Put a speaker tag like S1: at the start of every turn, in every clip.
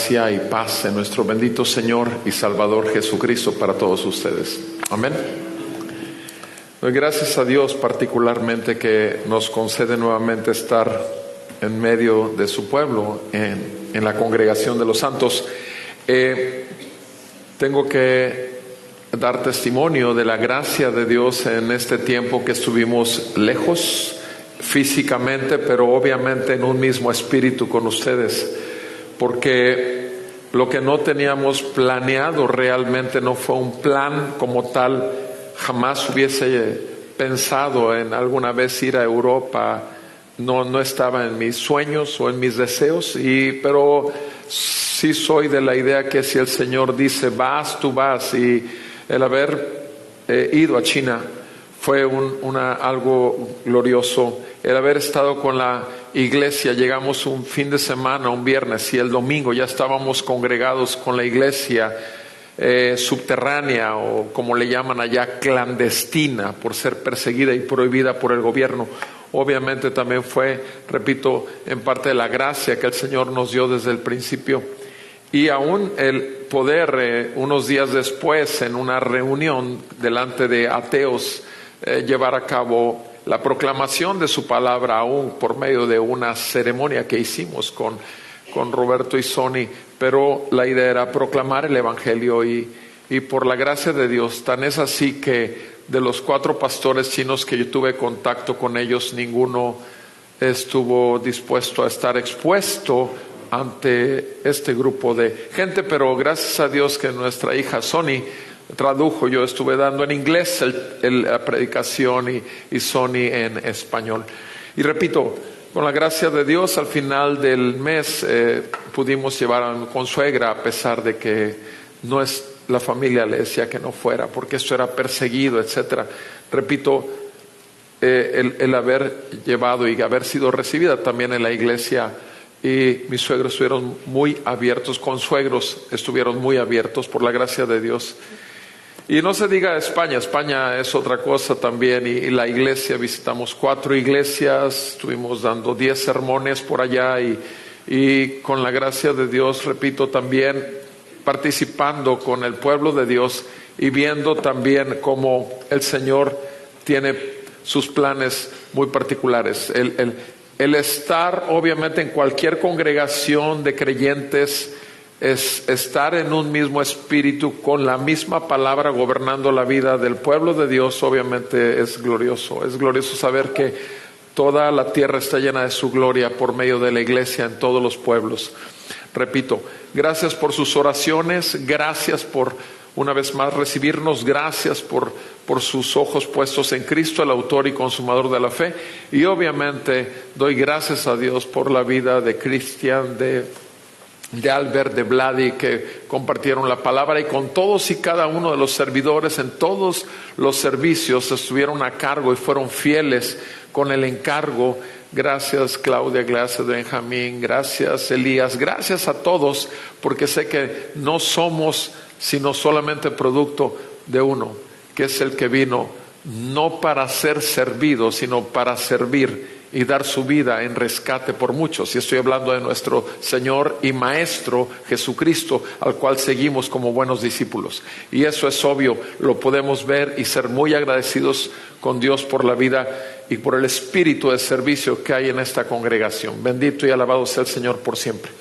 S1: gracia y paz en nuestro bendito Señor y Salvador Jesucristo para todos ustedes. Amén. Doy gracias a Dios particularmente que nos concede nuevamente estar en medio de su pueblo, en la congregación de los santos. Tengo que dar testimonio de la gracia de Dios en este tiempo que estuvimos lejos físicamente, pero obviamente en un mismo espíritu con ustedes, porque lo que no teníamos planeado realmente no fue un plan como tal. Jamás hubiese pensado en alguna vez ir a Europa, no estaba en mis sueños o en mis deseos, pero sí soy de la idea que si el Señor dice vas, tú vas, y el haber ido a China fue algo glorioso. El haber estado con la iglesia, llegamos un fin de semana, un viernes, y el domingo ya estábamos congregados con la iglesia subterránea, o como le llaman allá, clandestina, por ser perseguida y prohibida por el gobierno. Obviamente también fue, repito, en parte de la gracia que el Señor nos dio desde el principio. Y aún el poder, unos días después, en una reunión delante de ateos, llevar a cabo la proclamación de su palabra, aún por medio de una ceremonia que hicimos con Roberto y Sony. Pero la idea era proclamar el Evangelio, y por la gracia de Dios, tan es así que de los 4 pastores chinos que yo tuve contacto con ellos, ninguno estuvo dispuesto a estar expuesto ante este grupo de gente. Pero gracias a Dios que nuestra hija Sony tradujo. Yo estuve dando en inglés la predicación y Sony en español. Y repito, con la gracia de Dios, al final del mes pudimos llevar a mi consuegra, a pesar de que la familia le decía que no fuera, porque esto era perseguido, etcétera. Repito, el haber llevado y haber sido recibida también en la iglesia, y mis suegros estuvieron muy abiertos, consuegros estuvieron muy abiertos por la gracia de Dios. Y no se diga España es otra cosa también, y la iglesia, visitamos 4 iglesias, estuvimos dando 10 sermones por allá, y con la gracia de Dios, repito, también participando con el pueblo de Dios y viendo también cómo el Señor tiene sus planes muy particulares. El estar obviamente en cualquier congregación de creyentes es estar en un mismo espíritu, con la misma palabra gobernando la vida del pueblo de Dios. Obviamente es glorioso saber que toda la tierra está llena de su gloria por medio de la iglesia en todos los pueblos. Repito, gracias por sus oraciones, gracias por una vez más recibirnos, gracias por sus ojos puestos en Cristo, el autor y consumador de la fe. Y obviamente doy gracias a Dios por la vida de Cristian, de Albert, de Vladi, que compartieron la palabra, y con todos y cada uno de los servidores en todos los servicios estuvieron a cargo y fueron fieles con el encargo. Gracias Claudia, gracias Benjamín, gracias Elías, gracias a todos, porque sé que no somos sino solamente producto de uno, que es el que vino no para ser servido, sino para servir y dar su vida en rescate por muchos. Y estoy hablando de nuestro Señor y Maestro Jesucristo, al cual seguimos como buenos discípulos. Y eso es obvio, lo podemos ver y ser muy agradecidos con Dios por la vida y por el espíritu de servicio que hay en esta congregación. Bendito y alabado sea el Señor por siempre.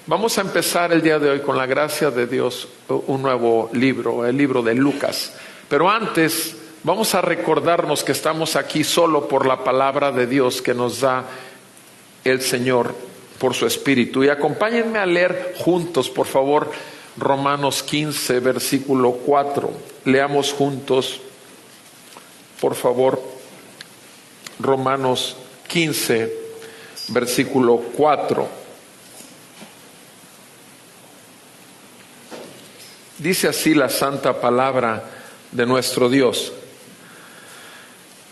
S1: Vamos a empezar el día de hoy, con la gracia de Dios, un nuevo libro, el libro de Lucas. Pero antes, vamos a recordarnos que estamos aquí solo por la palabra de Dios que nos da el Señor por su Espíritu. Y acompáñenme a leer juntos, por favor, Romanos 15, versículo 4. Leamos juntos, por favor, Romanos 15, versículo 4. Dice así la santa palabra de nuestro Dios: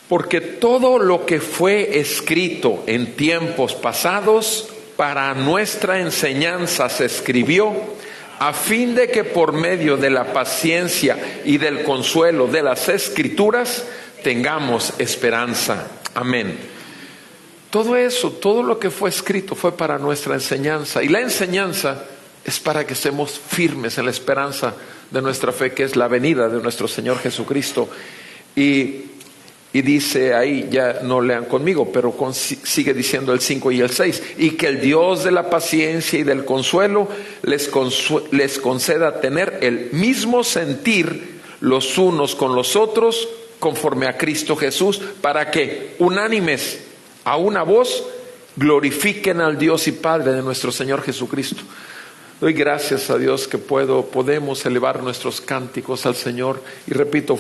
S1: porque todo lo que fue escrito en tiempos pasados para nuestra enseñanza se escribió, a fin de que por medio de la paciencia y del consuelo de las Escrituras tengamos esperanza. Amén. Todo eso, todo lo que fue escrito fue para nuestra enseñanza. Y la enseñanza Es para que estemos firmes en la esperanza de nuestra fe, que es la venida de nuestro Señor Jesucristo. Y dice ahí, ya no lean conmigo, pero sigue diciendo el 5 y el 6, y que el Dios de la paciencia y del consuelo les conceda tener el mismo sentir los unos con los otros, conforme a Cristo Jesús, para que unánimes a una voz glorifiquen al Dios y Padre de nuestro Señor Jesucristo. Doy gracias a Dios que podemos elevar nuestros cánticos al Señor. Y repito,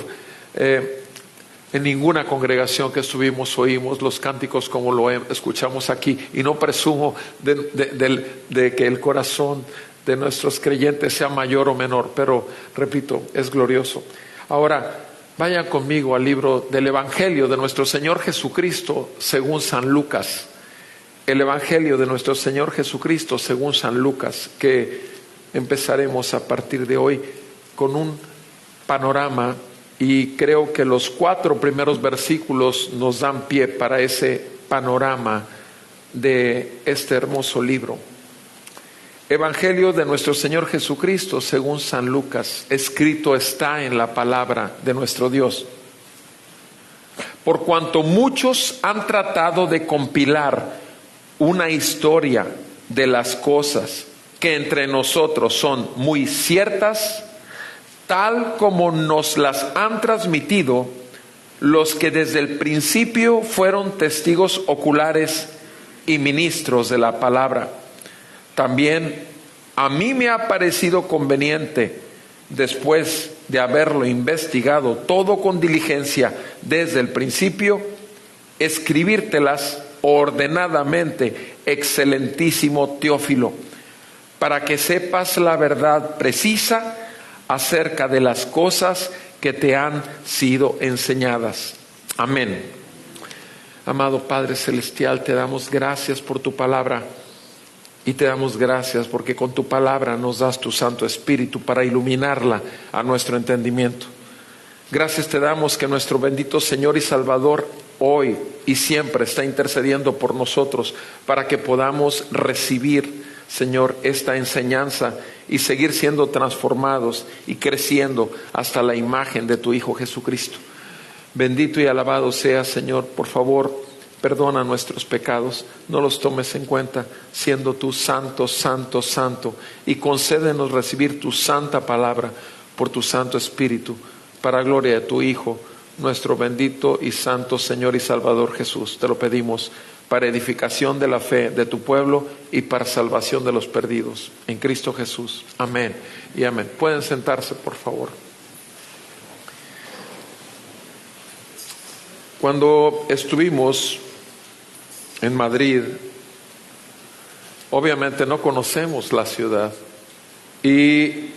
S1: en ninguna congregación que estuvimos oímos los cánticos como lo escuchamos aquí, y no presumo de que el corazón de nuestros creyentes sea mayor o menor, pero repito, es glorioso. Ahora, vayan conmigo al libro del Evangelio de nuestro Señor Jesucristo según San Lucas. El Evangelio de nuestro Señor Jesucristo según San Lucas, que empezaremos a partir de hoy con un panorama. Y creo que los 4 primeros versículos nos dan pie para ese panorama de este hermoso libro. Evangelio de nuestro Señor Jesucristo según San Lucas. Escrito está en la palabra de nuestro Dios. Por cuanto muchos han tratado de compilar una historia de las cosas que entre nosotros son muy ciertas, tal como nos las han transmitido los que desde el principio fueron testigos oculares y ministros de la palabra. También a mí me ha parecido conveniente, después de haberlo investigado todo con diligencia desde el principio, escribírtelas ordenadamente, excelentísimo Teófilo, para que sepas la verdad precisa acerca de las cosas que te han sido enseñadas. Amén. Amado Padre Celestial, te damos gracias por tu palabra, y te damos gracias porque con tu palabra nos das tu Santo Espíritu para iluminarla a nuestro entendimiento. Gracias te damos que nuestro bendito Señor y Salvador hoy y siempre está intercediendo por nosotros para que podamos recibir, Señor, esta enseñanza y seguir siendo transformados y creciendo hasta la imagen de tu Hijo Jesucristo. Bendito y alabado seas, Señor. Por favor, perdona nuestros pecados, no los tomes en cuenta, siendo tú santo, santo, santo, y concédenos recibir tu santa palabra por tu Santo Espíritu, para gloria de tu Hijo, nuestro bendito y santo Señor y Salvador Jesús. Te lo pedimos para edificación de la fe de tu pueblo y para salvación de los perdidos. En Cristo Jesús. Amén y amén. Pueden sentarse, por favor. Cuando estuvimos en Madrid, obviamente no conocemos la ciudad y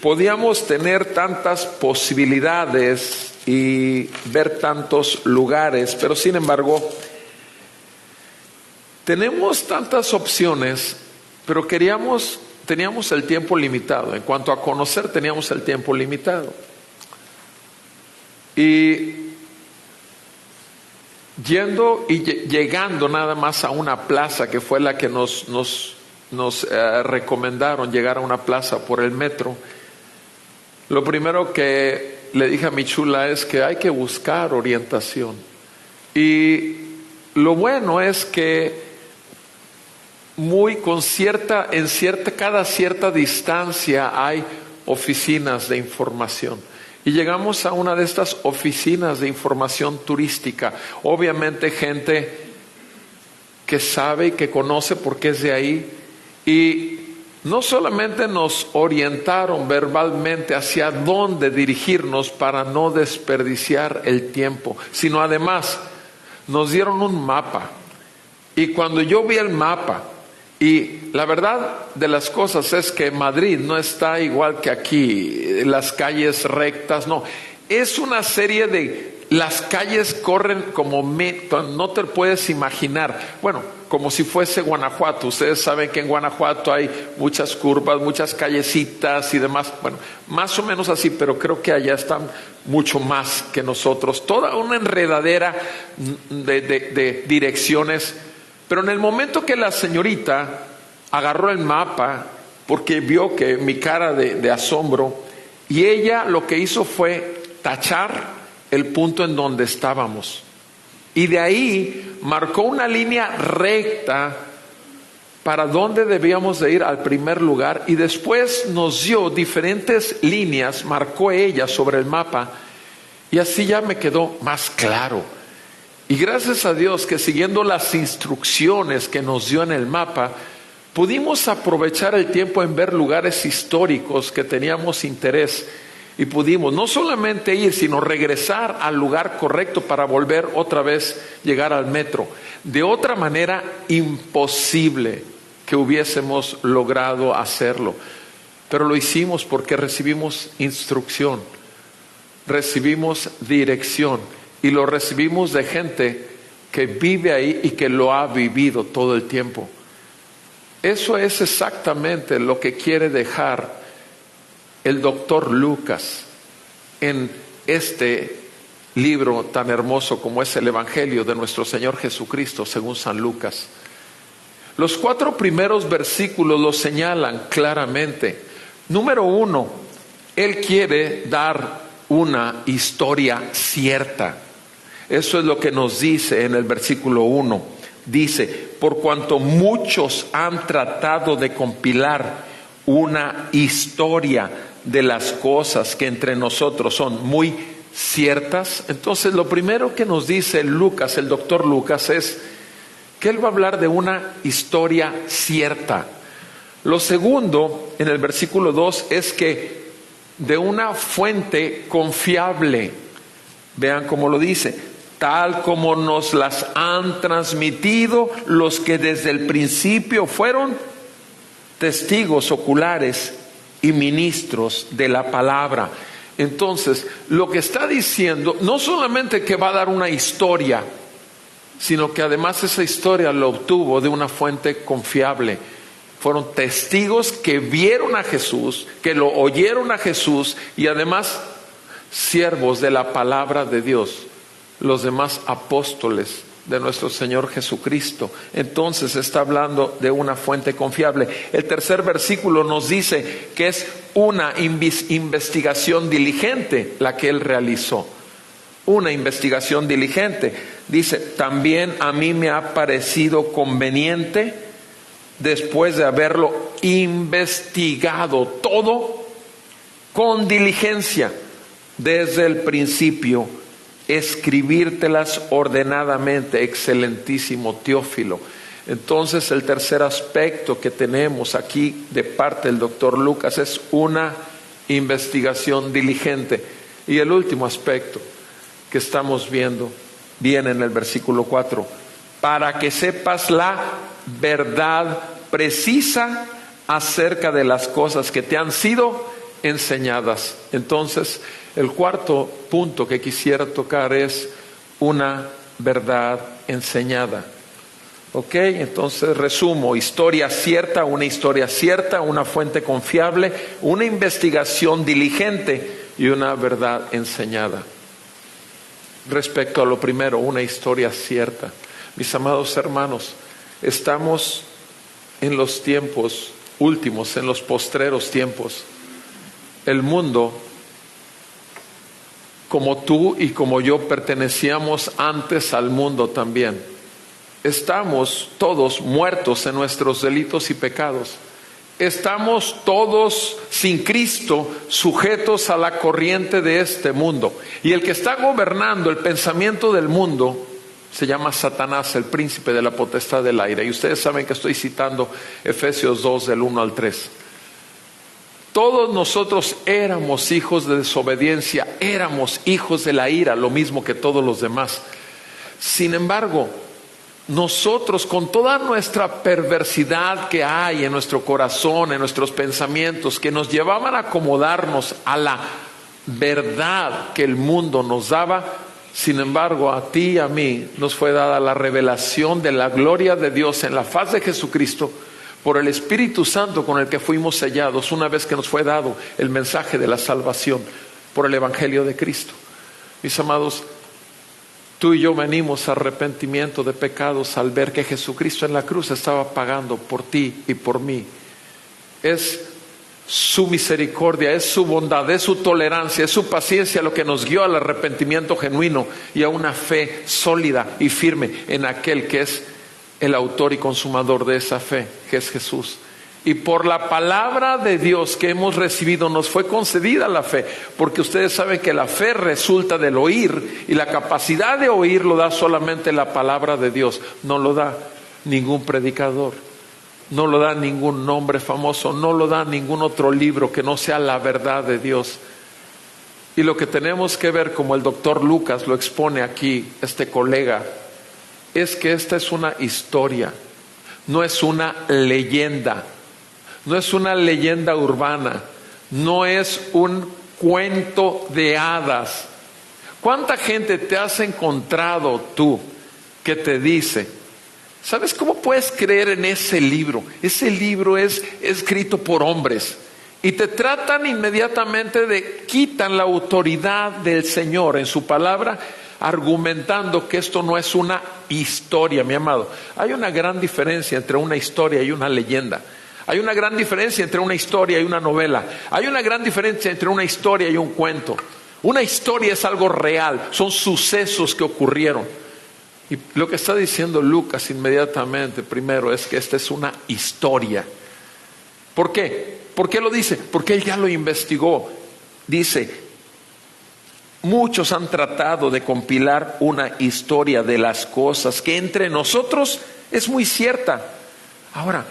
S1: podíamos tener tantas posibilidades y ver tantos lugares, pero sin embargo tenemos tantas opciones, pero teníamos el tiempo limitado. En cuanto a conocer, teníamos el tiempo limitado. Y llegando nada más a una plaza, que fue la que nos recomendaron llegar a una plaza por el metro, lo primero que le dije a mi chula es que hay que buscar orientación. Y lo bueno es que cada cierta distancia hay oficinas de información. Y llegamos a una de estas oficinas de información turística. Obviamente gente que sabe y que conoce porque es de ahí. Y no solamente nos orientaron verbalmente hacia dónde dirigirnos para no desperdiciar el tiempo, sino además nos dieron un mapa. Y cuando yo vi el mapa, y la verdad de las cosas es que Madrid no está igual que aquí, las calles rectas, no. Es una serie de... Las calles corren como no te puedes imaginar. Bueno, como si fuese Guanajuato. Ustedes saben que en Guanajuato hay muchas curvas, muchas callecitas y demás. Bueno, más o menos así, pero creo que allá están mucho más que nosotros. Toda una enredadera de direcciones. Pero en el momento que la señorita agarró el mapa porque vio que mi cara de asombro, y ella lo que hizo fue tachar el punto en donde estábamos. Y de ahí marcó una línea recta para dónde debíamos de ir al primer lugar, y después nos dio diferentes líneas, marcó ella sobre el mapa, y así ya me quedó más claro. Y gracias a Dios que siguiendo las instrucciones que nos dio en el mapa, pudimos aprovechar el tiempo en ver lugares históricos que teníamos interés, y pudimos no solamente ir, sino regresar al lugar correcto para volver otra vez llegar al metro. De otra manera, imposible que hubiésemos logrado hacerlo. Pero lo hicimos porque recibimos instrucción, recibimos dirección, y lo recibimos de gente que vive ahí y que lo ha vivido todo el tiempo. Eso es exactamente lo que quiere dejar el doctor Lucas en este libro tan hermoso como es el Evangelio de nuestro Señor Jesucristo según San Lucas. Los 4 primeros versículos lo señalan claramente. Número 1, Él quiere dar una historia cierta. Eso es lo que nos dice en el versículo 1. Dice: por cuanto muchos han tratado de compilar una historia de las cosas que entre nosotros son muy ciertas. Entonces lo primero que nos dice Lucas, el doctor Lucas, es que él va a hablar de una historia cierta. Lo segundo, en el versículo 2, es que de una fuente confiable. Vean cómo lo dice: tal como nos las han transmitido los que desde el principio fueron testigos oculares y ministros de la palabra. Entonces, lo que está diciendo, no solamente que va a dar una historia, sino que además esa historia lo obtuvo de una fuente confiable. Fueron testigos que vieron a Jesús, que lo oyeron a Jesús, y además siervos de la palabra de Dios, los demás apóstoles de nuestro Señor Jesucristo. Entonces está hablando de una fuente confiable. El tercer versículo nos dice que es una investigación diligente la que él realizó. Una investigación diligente. Dice: también a mí me ha parecido conveniente, después de haberlo investigado todo con diligencia desde el principio, escribírtelas ordenadamente, excelentísimo Teófilo. Entonces el tercer aspecto que tenemos aquí de parte del doctor Lucas es una investigación diligente. Y el último aspecto que estamos viendo viene en el versículo 4: para que sepas la verdad precisa acerca de las cosas que te han sido enseñadas. Entonces, el cuarto punto que quisiera tocar es una verdad enseñada. Ok, entonces resumo: historia cierta, una fuente confiable, una investigación diligente y una verdad enseñada. Respecto a lo primero, una historia cierta. Mis amados hermanos, estamos en los tiempos últimos, en los postreros tiempos. El mundo, como tú y como yo, pertenecíamos antes al mundo también. Estamos todos muertos en nuestros delitos y pecados. Estamos todos sin Cristo, sujetos a la corriente de este mundo. Y el que está gobernando el pensamiento del mundo se llama Satanás, el príncipe de la potestad del aire. Y ustedes saben que estoy citando Efesios 2 del 1 al 3. Todos nosotros éramos hijos de desobediencia, éramos hijos de la ira, lo mismo que todos los demás. Sin embargo, nosotros, con toda nuestra perversidad que hay en nuestro corazón, en nuestros pensamientos, que nos llevaban a acomodarnos a la verdad que el mundo nos daba, sin embargo, a ti y a mí nos fue dada la revelación de la gloria de Dios en la faz de Jesucristo por el Espíritu Santo con el que fuimos sellados una vez que nos fue dado el mensaje de la salvación por el Evangelio de Cristo. Mis amados, tú y yo venimos a arrepentimiento de pecados al ver que Jesucristo en la cruz estaba pagando por ti y por mí. Es su misericordia, es su bondad, es su tolerancia, es su paciencia lo que nos guió al arrepentimiento genuino y a una fe sólida y firme en aquel que es el autor y consumador de esa fe, que es Jesús. Y por la palabra de Dios que hemos recibido nos fue concedida la fe, porque ustedes saben que la fe resulta del oír, y la capacidad de oír lo da solamente la palabra de Dios, no lo da ningún predicador, no lo da ningún nombre famoso, no lo da ningún otro libro que no sea la verdad de Dios. Y lo que tenemos que ver, como el doctor Lucas lo expone aquí, este colega, es que esta es una historia, no es una leyenda, no es una leyenda urbana, no es un cuento de hadas. ¿Cuánta gente te has encontrado tú que te dice: ¿sabes cómo puedes creer en ese libro? Ese libro es escrito por hombres. Y te tratan inmediatamente de, quitan la autoridad del Señor en su palabra, argumentando que esto no es una historia, mi amado. Hay una gran diferencia entre una historia y una leyenda. Hay una gran diferencia entre una historia y una novela. Hay una gran diferencia entre una historia y un cuento. Una historia es algo real, son sucesos que ocurrieron. Y lo que está diciendo Lucas inmediatamente primero es que esta es una historia. ¿Por qué? ¿Por qué lo dice? Porque él ya lo investigó. Dice: muchos han tratado de compilar una historia de las cosas que entre nosotros es muy cierta. Ahora,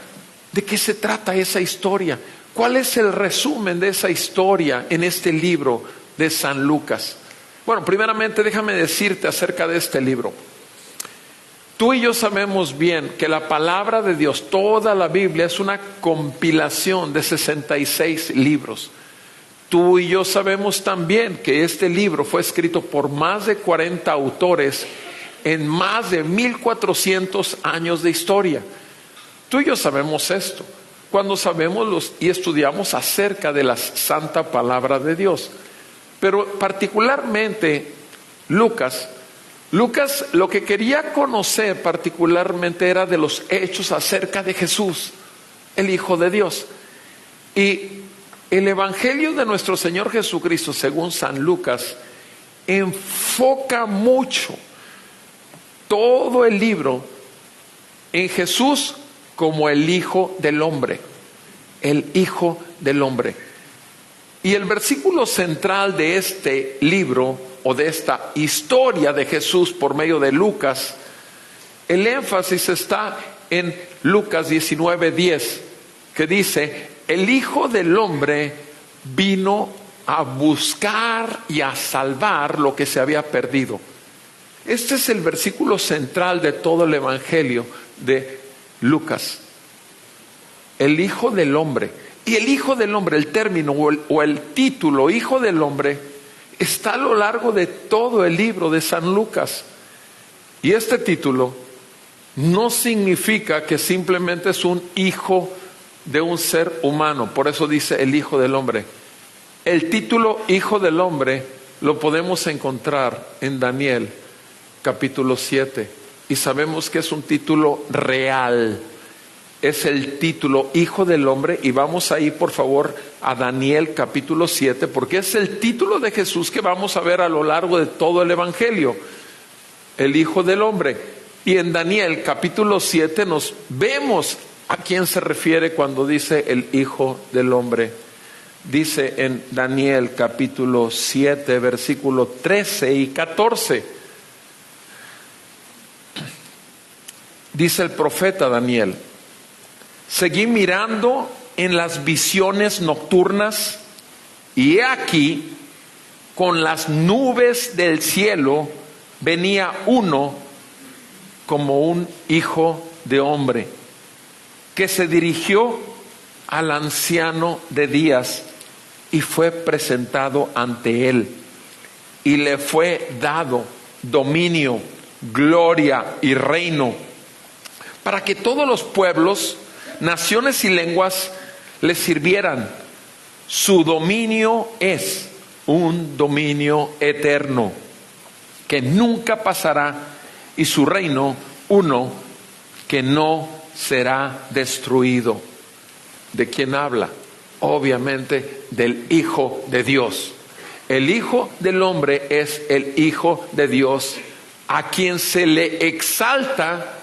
S1: ¿de qué se trata esa historia? ¿Cuál es el resumen de esa historia en este libro de San Lucas? Bueno, primeramente déjame decirte acerca de este libro. Tú y yo sabemos bien que la palabra de Dios, toda la Biblia, es una compilación de 66 libros. Tú y yo sabemos también que este libro fue escrito por más de 40 autores en más de 1400 años de historia. Tú y yo sabemos esto cuando sabemos y estudiamos acerca de la santa palabra de Dios. Pero particularmente Lucas lo que quería conocer particularmente era de los hechos acerca de Jesús, el Hijo de Dios. Y el Evangelio de nuestro Señor Jesucristo, según San Lucas, enfoca mucho todo el libro en Jesús como el Hijo del Hombre, el Hijo del Hombre. Y el versículo central de este libro, o de esta historia de Jesús por medio de Lucas, el énfasis está en Lucas 19:10, que dice: el Hijo del Hombre vino a buscar y a salvar lo que se había perdido. Este es el versículo central de todo el Evangelio de Lucas. El Hijo del Hombre. Y el Hijo del Hombre, el término o el título Hijo del Hombre, está a lo largo de todo el libro de San Lucas. Y este título no significa que simplemente es un hijo de un ser humano. Por eso dice el Hijo del Hombre. El título Hijo del Hombre lo podemos encontrar en Daniel capítulo 7. Y sabemos que es un título real. Es el título Hijo del Hombre, y vamos ahí por favor a Daniel capítulo 7, porque es el título de Jesús que vamos a ver a lo largo de todo el Evangelio, el Hijo del Hombre. Y en Daniel capítulo 7 nos vemos a quién se refiere cuando dice el Hijo del Hombre. Dice en Daniel capítulo 7 versículo 13 y 14. Dice el profeta Daniel: seguí mirando en las visiones nocturnas, y he aquí, con las nubes del cielo, venía uno como un hijo de hombre, que se dirigió al anciano de días y fue presentado ante él. Y le fue dado dominio, gloria y reino, para que todos los pueblos, naciones y lenguas le sirvieran. Su dominio es un dominio eterno que nunca pasará, y su reino uno que no será destruido. ¿De quién habla? Obviamente del Hijo de Dios. El Hijo del Hombre es el Hijo de Dios, a quien se le exalta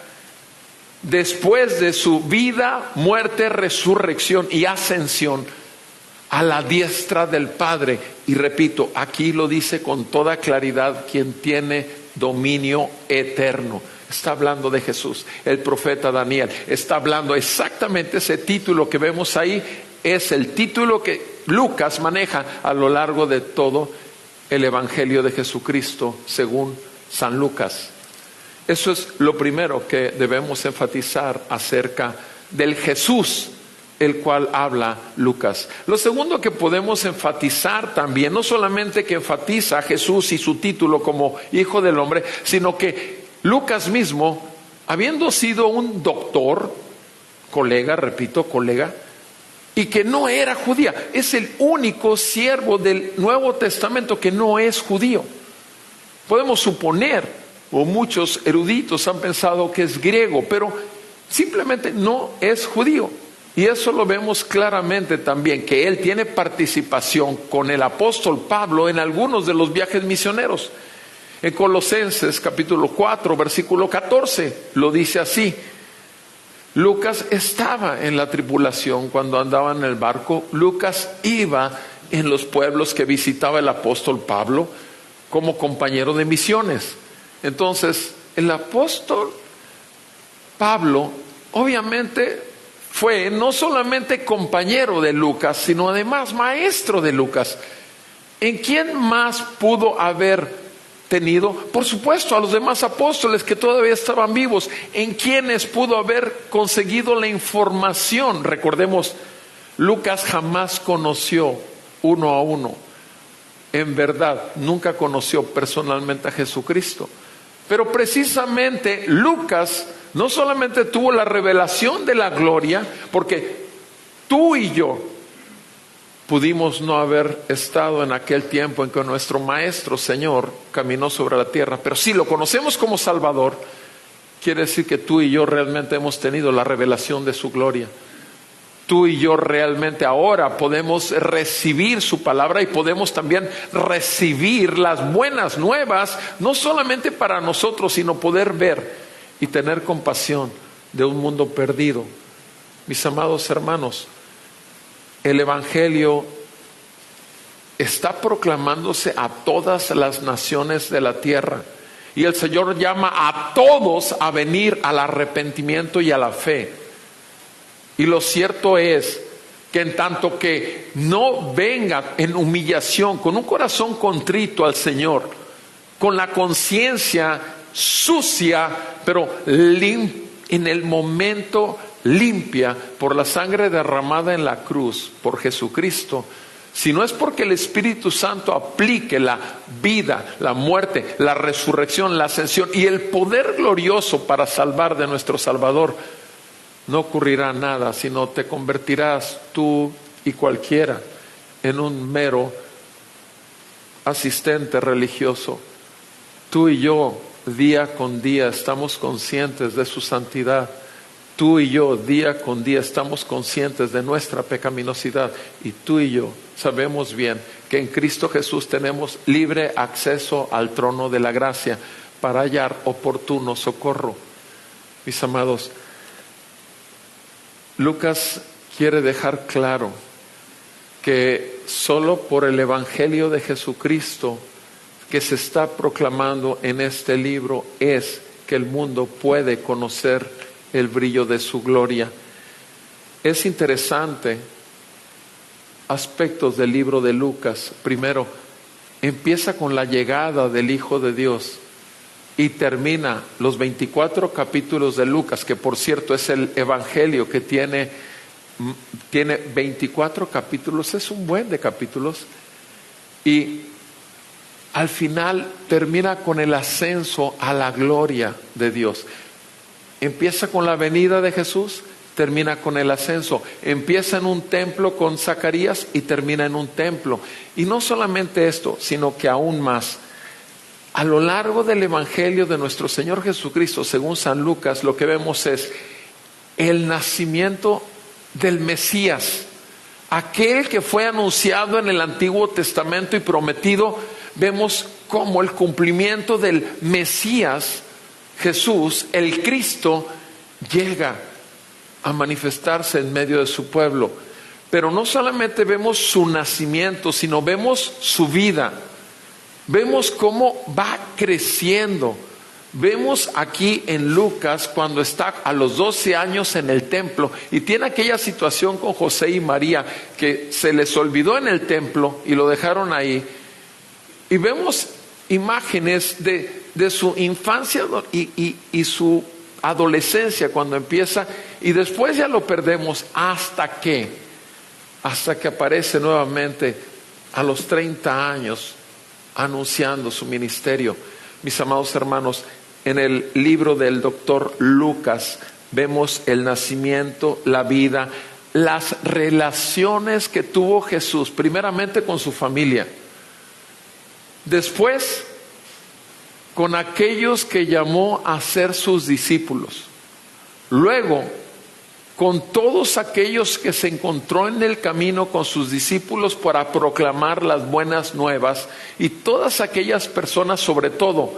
S1: después de su vida, muerte, resurrección y ascensión a la diestra del Padre. Y repito, aquí lo dice con toda claridad: quien tiene dominio eterno. Está hablando de Jesús. El profeta Daniel está hablando exactamente ese título que vemos ahí. Es el título que Lucas maneja a lo largo de todo el Evangelio de Jesucristo según San Lucas. Eso es lo primero que debemos enfatizar acerca del Jesús el cual habla Lucas. Lo segundo que podemos enfatizar también, no solamente que enfatiza a Jesús y su título como Hijo del Hombre, sino que Lucas mismo, habiendo sido un doctor, colega, y que no era judía, es el único siervo del Nuevo Testamento que no es judío. Podemos suponer, o muchos eruditos han pensado que es griego, pero simplemente no es judío. Y eso lo vemos claramente también, que él tiene participación con el apóstol Pablo en algunos de los viajes misioneros. En Colosenses capítulo 4, versículo 14, lo dice así: Lucas estaba en la tripulación cuando andaba en el barco. Lucas iba en los pueblos que visitaba el apóstol Pablo como compañero de misiones. Entonces, el apóstol Pablo obviamente fue no solamente compañero de Lucas, sino además maestro de Lucas. ¿En quién más pudo haber tenido? Por supuesto, a los demás apóstoles que todavía estaban vivos. ¿En quiénes pudo haber conseguido la información? Recordemos, Lucas jamás conoció uno a uno. En verdad, nunca conoció personalmente a Jesucristo. Pero precisamente Lucas no solamente tuvo la revelación de la gloria, porque tú y yo pudimos no haber estado en aquel tiempo en que nuestro Maestro Señor caminó sobre la tierra, pero si lo conocemos como Salvador, quiere decir que tú y yo realmente hemos tenido la revelación de su gloria. Tú y yo realmente ahora podemos recibir su palabra y podemos también recibir las buenas nuevas, no solamente para nosotros, sino poder ver y tener compasión de un mundo perdido. Mis amados hermanos, el Evangelio está proclamándose a todas las naciones de la tierra, y el Señor llama a todos a venir al arrepentimiento y a la fe. Y lo cierto es que en tanto que no venga en humillación, con un corazón contrito al Señor, con la conciencia sucia, pero en el momento limpia por la sangre derramada en la cruz por Jesucristo, si no es porque el Espíritu Santo aplique la vida, la muerte, la resurrección, la ascensión y el poder glorioso para salvar de nuestro Salvador, no ocurrirá nada, sino te convertirás tú y cualquiera en un mero asistente religioso. Tú y yo día con día estamos conscientes de su santidad. Tú y yo día con día estamos conscientes de nuestra pecaminosidad, y tú y yo sabemos bien que en Cristo Jesús tenemos libre acceso al trono de la gracia para hallar oportuno socorro. Mis amados, Lucas quiere dejar claro que solo por el Evangelio de Jesucristo que se está proclamando en este libro es que el mundo puede conocer el brillo de su gloria. Es interesante aspectos del libro de Lucas. Primero, empieza con la llegada del Hijo de Dios y termina los 24 capítulos de Lucas, que por cierto es el evangelio que tiene 24 capítulos, es un buen de capítulos, y al final termina con el ascenso a la gloria de Dios. Empieza con la venida de Jesús, termina con el ascenso. Empieza en un templo con Zacarías y termina en un templo. Y no solamente esto, sino que aún más. A lo largo del Evangelio de nuestro Señor Jesucristo, según San Lucas, lo que vemos es el nacimiento del Mesías, aquel que fue anunciado en el Antiguo Testamento y prometido. Vemos cómo el cumplimiento del Mesías, Jesús, el Cristo, llega a manifestarse en medio de su pueblo. Pero no solamente vemos su nacimiento, sino vemos su vida. Vemos cómo va creciendo. Vemos aquí en Lucas cuando está a los 12 años en el templo y tiene aquella situación con José y María que se les olvidó en el templo y lo dejaron ahí. Y vemos imágenes de su infancia y su adolescencia cuando empieza, y después ya lo perdemos hasta que aparece nuevamente a los 30 años anunciando su ministerio. Mis amados hermanos, en el libro del doctor Lucas vemos el nacimiento, la vida, las relaciones que tuvo Jesús, primeramente con su familia, después con aquellos que llamó a ser sus discípulos, luego con todos aquellos que se encontró en el camino con sus discípulos para proclamar las buenas nuevas, y todas aquellas personas, sobre todo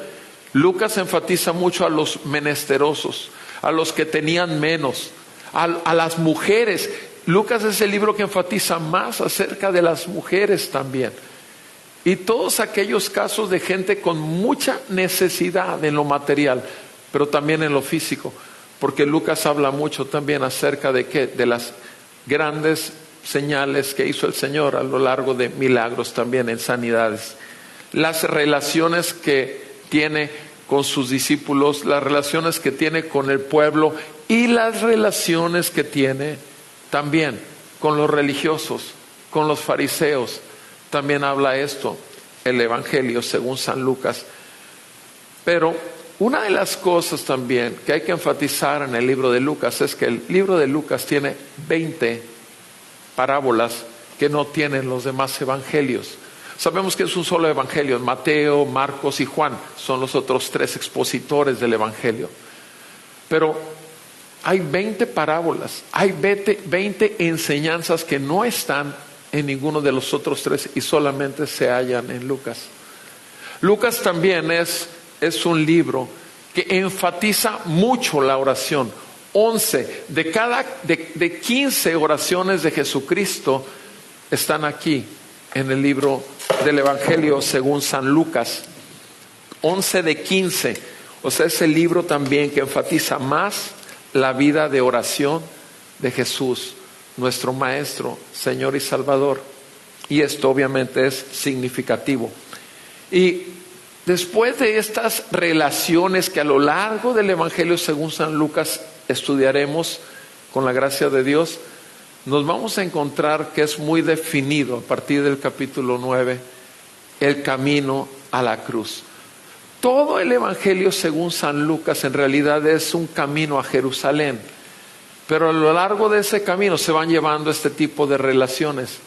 S1: Lucas enfatiza mucho a los menesterosos, a los que tenían menos, a las mujeres. Lucas es el libro que enfatiza más acerca de las mujeres también. Y todos aquellos casos de gente con mucha necesidad en lo material, pero también en lo físico. Porque Lucas habla mucho también acerca de ¿qué? De las grandes señales que hizo el Señor a lo largo de milagros también en sanidades. Las relaciones que tiene con sus discípulos, las relaciones que tiene con el pueblo y las relaciones que tiene también con los religiosos, con los fariseos. También habla esto el Evangelio según San Lucas. Pero una de las cosas también que hay que enfatizar en el libro de Lucas es que el libro de Lucas tiene 20 parábolas que no tienen los demás evangelios. Sabemos que es un solo evangelio. Mateo, Marcos y Juan son los otros 3 expositores del evangelio. Pero hay 20 parábolas, hay 20 enseñanzas que no están en ninguno de los otros 3 y solamente se hallan en Lucas. Lucas también es un libro que enfatiza mucho la oración. 11 de 15 oraciones de Jesucristo están aquí en el libro del Evangelio según San Lucas. 11 de 15. O sea, es el libro también que enfatiza más la vida de oración de Jesús, nuestro Maestro, Señor y Salvador. Y esto obviamente es significativo. Y después de estas relaciones que a lo largo del Evangelio según San Lucas estudiaremos con la gracia de Dios, nos vamos a encontrar que es muy definido a partir del capítulo 9 el camino a la cruz. Todo el Evangelio según San Lucas en realidad es un camino a Jerusalén, pero a lo largo de ese camino se van llevando este tipo de relaciones.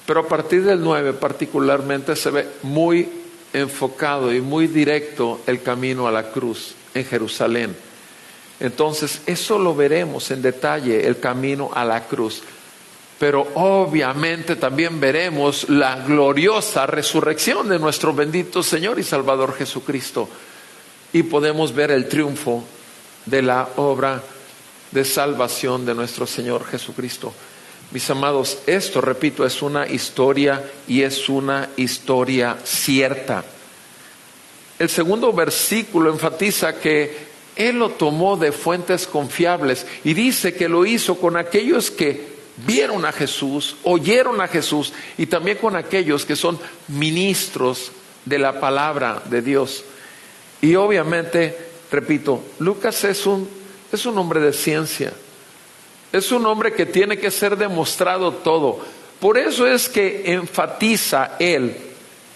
S1: Pero a partir del 9 particularmente se ve muy enfocado y muy directo el camino a la cruz en Jerusalén. Entonces eso lo veremos en detalle, el camino a la cruz. Pero obviamente también veremos la gloriosa resurrección de nuestro bendito Señor y Salvador Jesucristo. Y podemos ver el triunfo de la obra de salvación de nuestro Señor Jesucristo. Mis amados, esto, repito, es una historia y es una historia cierta. El segundo versículo enfatiza que Él lo tomó de fuentes confiables y dice que lo hizo con aquellos que vieron a Jesús, oyeron a Jesús, y también con aquellos que son ministros de la palabra de Dios. Y obviamente, repito, Lucas es un hombre de ciencia. Es un hombre que tiene que ser demostrado todo. Por eso es que enfatiza él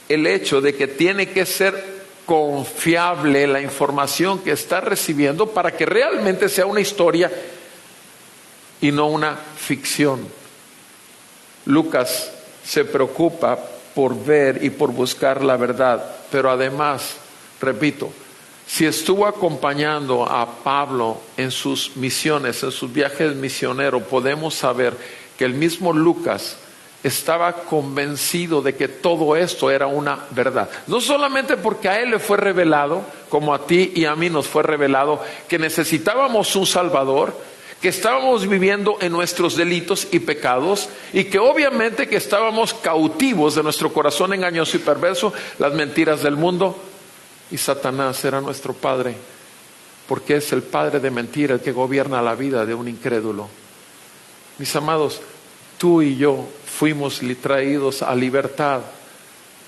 S1: el hecho de que tiene que ser confiable la información que está recibiendo para que realmente sea una historia y no una ficción. Lucas se preocupa por ver y por buscar la verdad, pero además, repito, si estuvo acompañando a Pablo en sus misiones, en sus viajes misioneros, podemos saber que el mismo Lucas estaba convencido de que todo esto era una verdad. No solamente porque a él le fue revelado, como a ti y a mí nos fue revelado, que necesitábamos un Salvador, que estábamos viviendo en nuestros delitos y pecados, y que obviamente que estábamos cautivos de nuestro corazón engañoso y perverso, las mentiras del mundo, y Satanás era nuestro padre, porque es el padre de mentira el que gobierna la vida de un incrédulo. Mis amados, tú y yo fuimos traídos a libertad.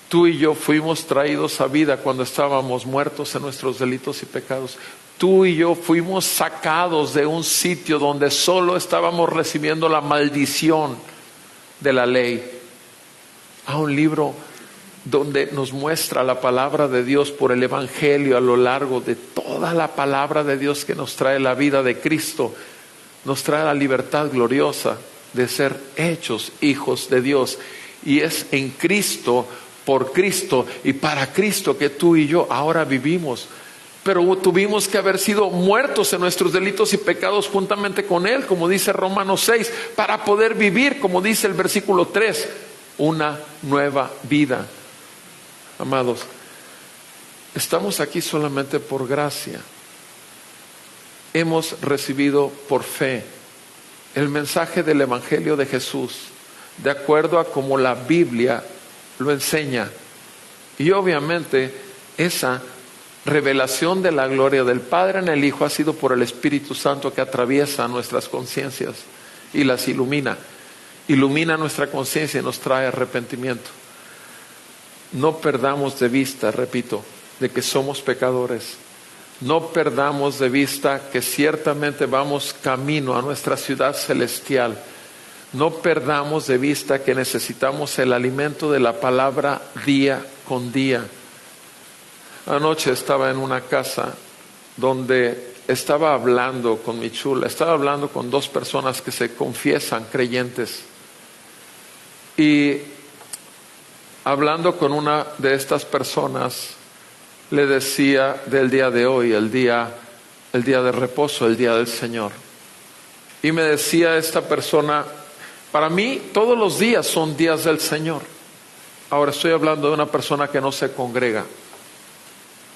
S1: Tú y yo fuimos traídos a vida cuando estábamos muertos en nuestros delitos y pecados. Tú y yo fuimos sacados de un sitio donde solo estábamos recibiendo la maldición de la ley, a un libro donde nos muestra la palabra de Dios por el Evangelio a lo largo de toda la palabra de Dios que nos trae la vida de Cristo, nos trae la libertad gloriosa de ser hechos hijos de Dios. Y es en Cristo, por Cristo y para Cristo que tú y yo ahora vivimos. Pero tuvimos que haber sido muertos en nuestros delitos y pecados juntamente con Él, como dice Romanos 6, para poder vivir, como dice el versículo 3, una nueva vida. Amados, estamos aquí solamente por gracia. Hemos recibido por fe el mensaje del Evangelio de Jesús, de acuerdo a como la Biblia lo enseña. Y obviamente esa revelación de la gloria del Padre en el Hijo ha sido por el Espíritu Santo que atraviesa nuestras conciencias y las ilumina. Ilumina nuestra conciencia y nos trae arrepentimiento. No perdamos de vista, repito, de que somos pecadores. No perdamos de vista que ciertamente vamos camino a nuestra ciudad celestial. No perdamos de vista que necesitamos el alimento de la palabra día con día. Anoche estaba en una casa donde estaba hablando con mi chula, estaba hablando con dos personas que se confiesan creyentes. Y hablando con una de estas personas, le decía del día de hoy, el día de reposo, el día del Señor. Y me decía esta persona, para mí todos los días son días del Señor. Ahora estoy hablando de una persona que no se congrega,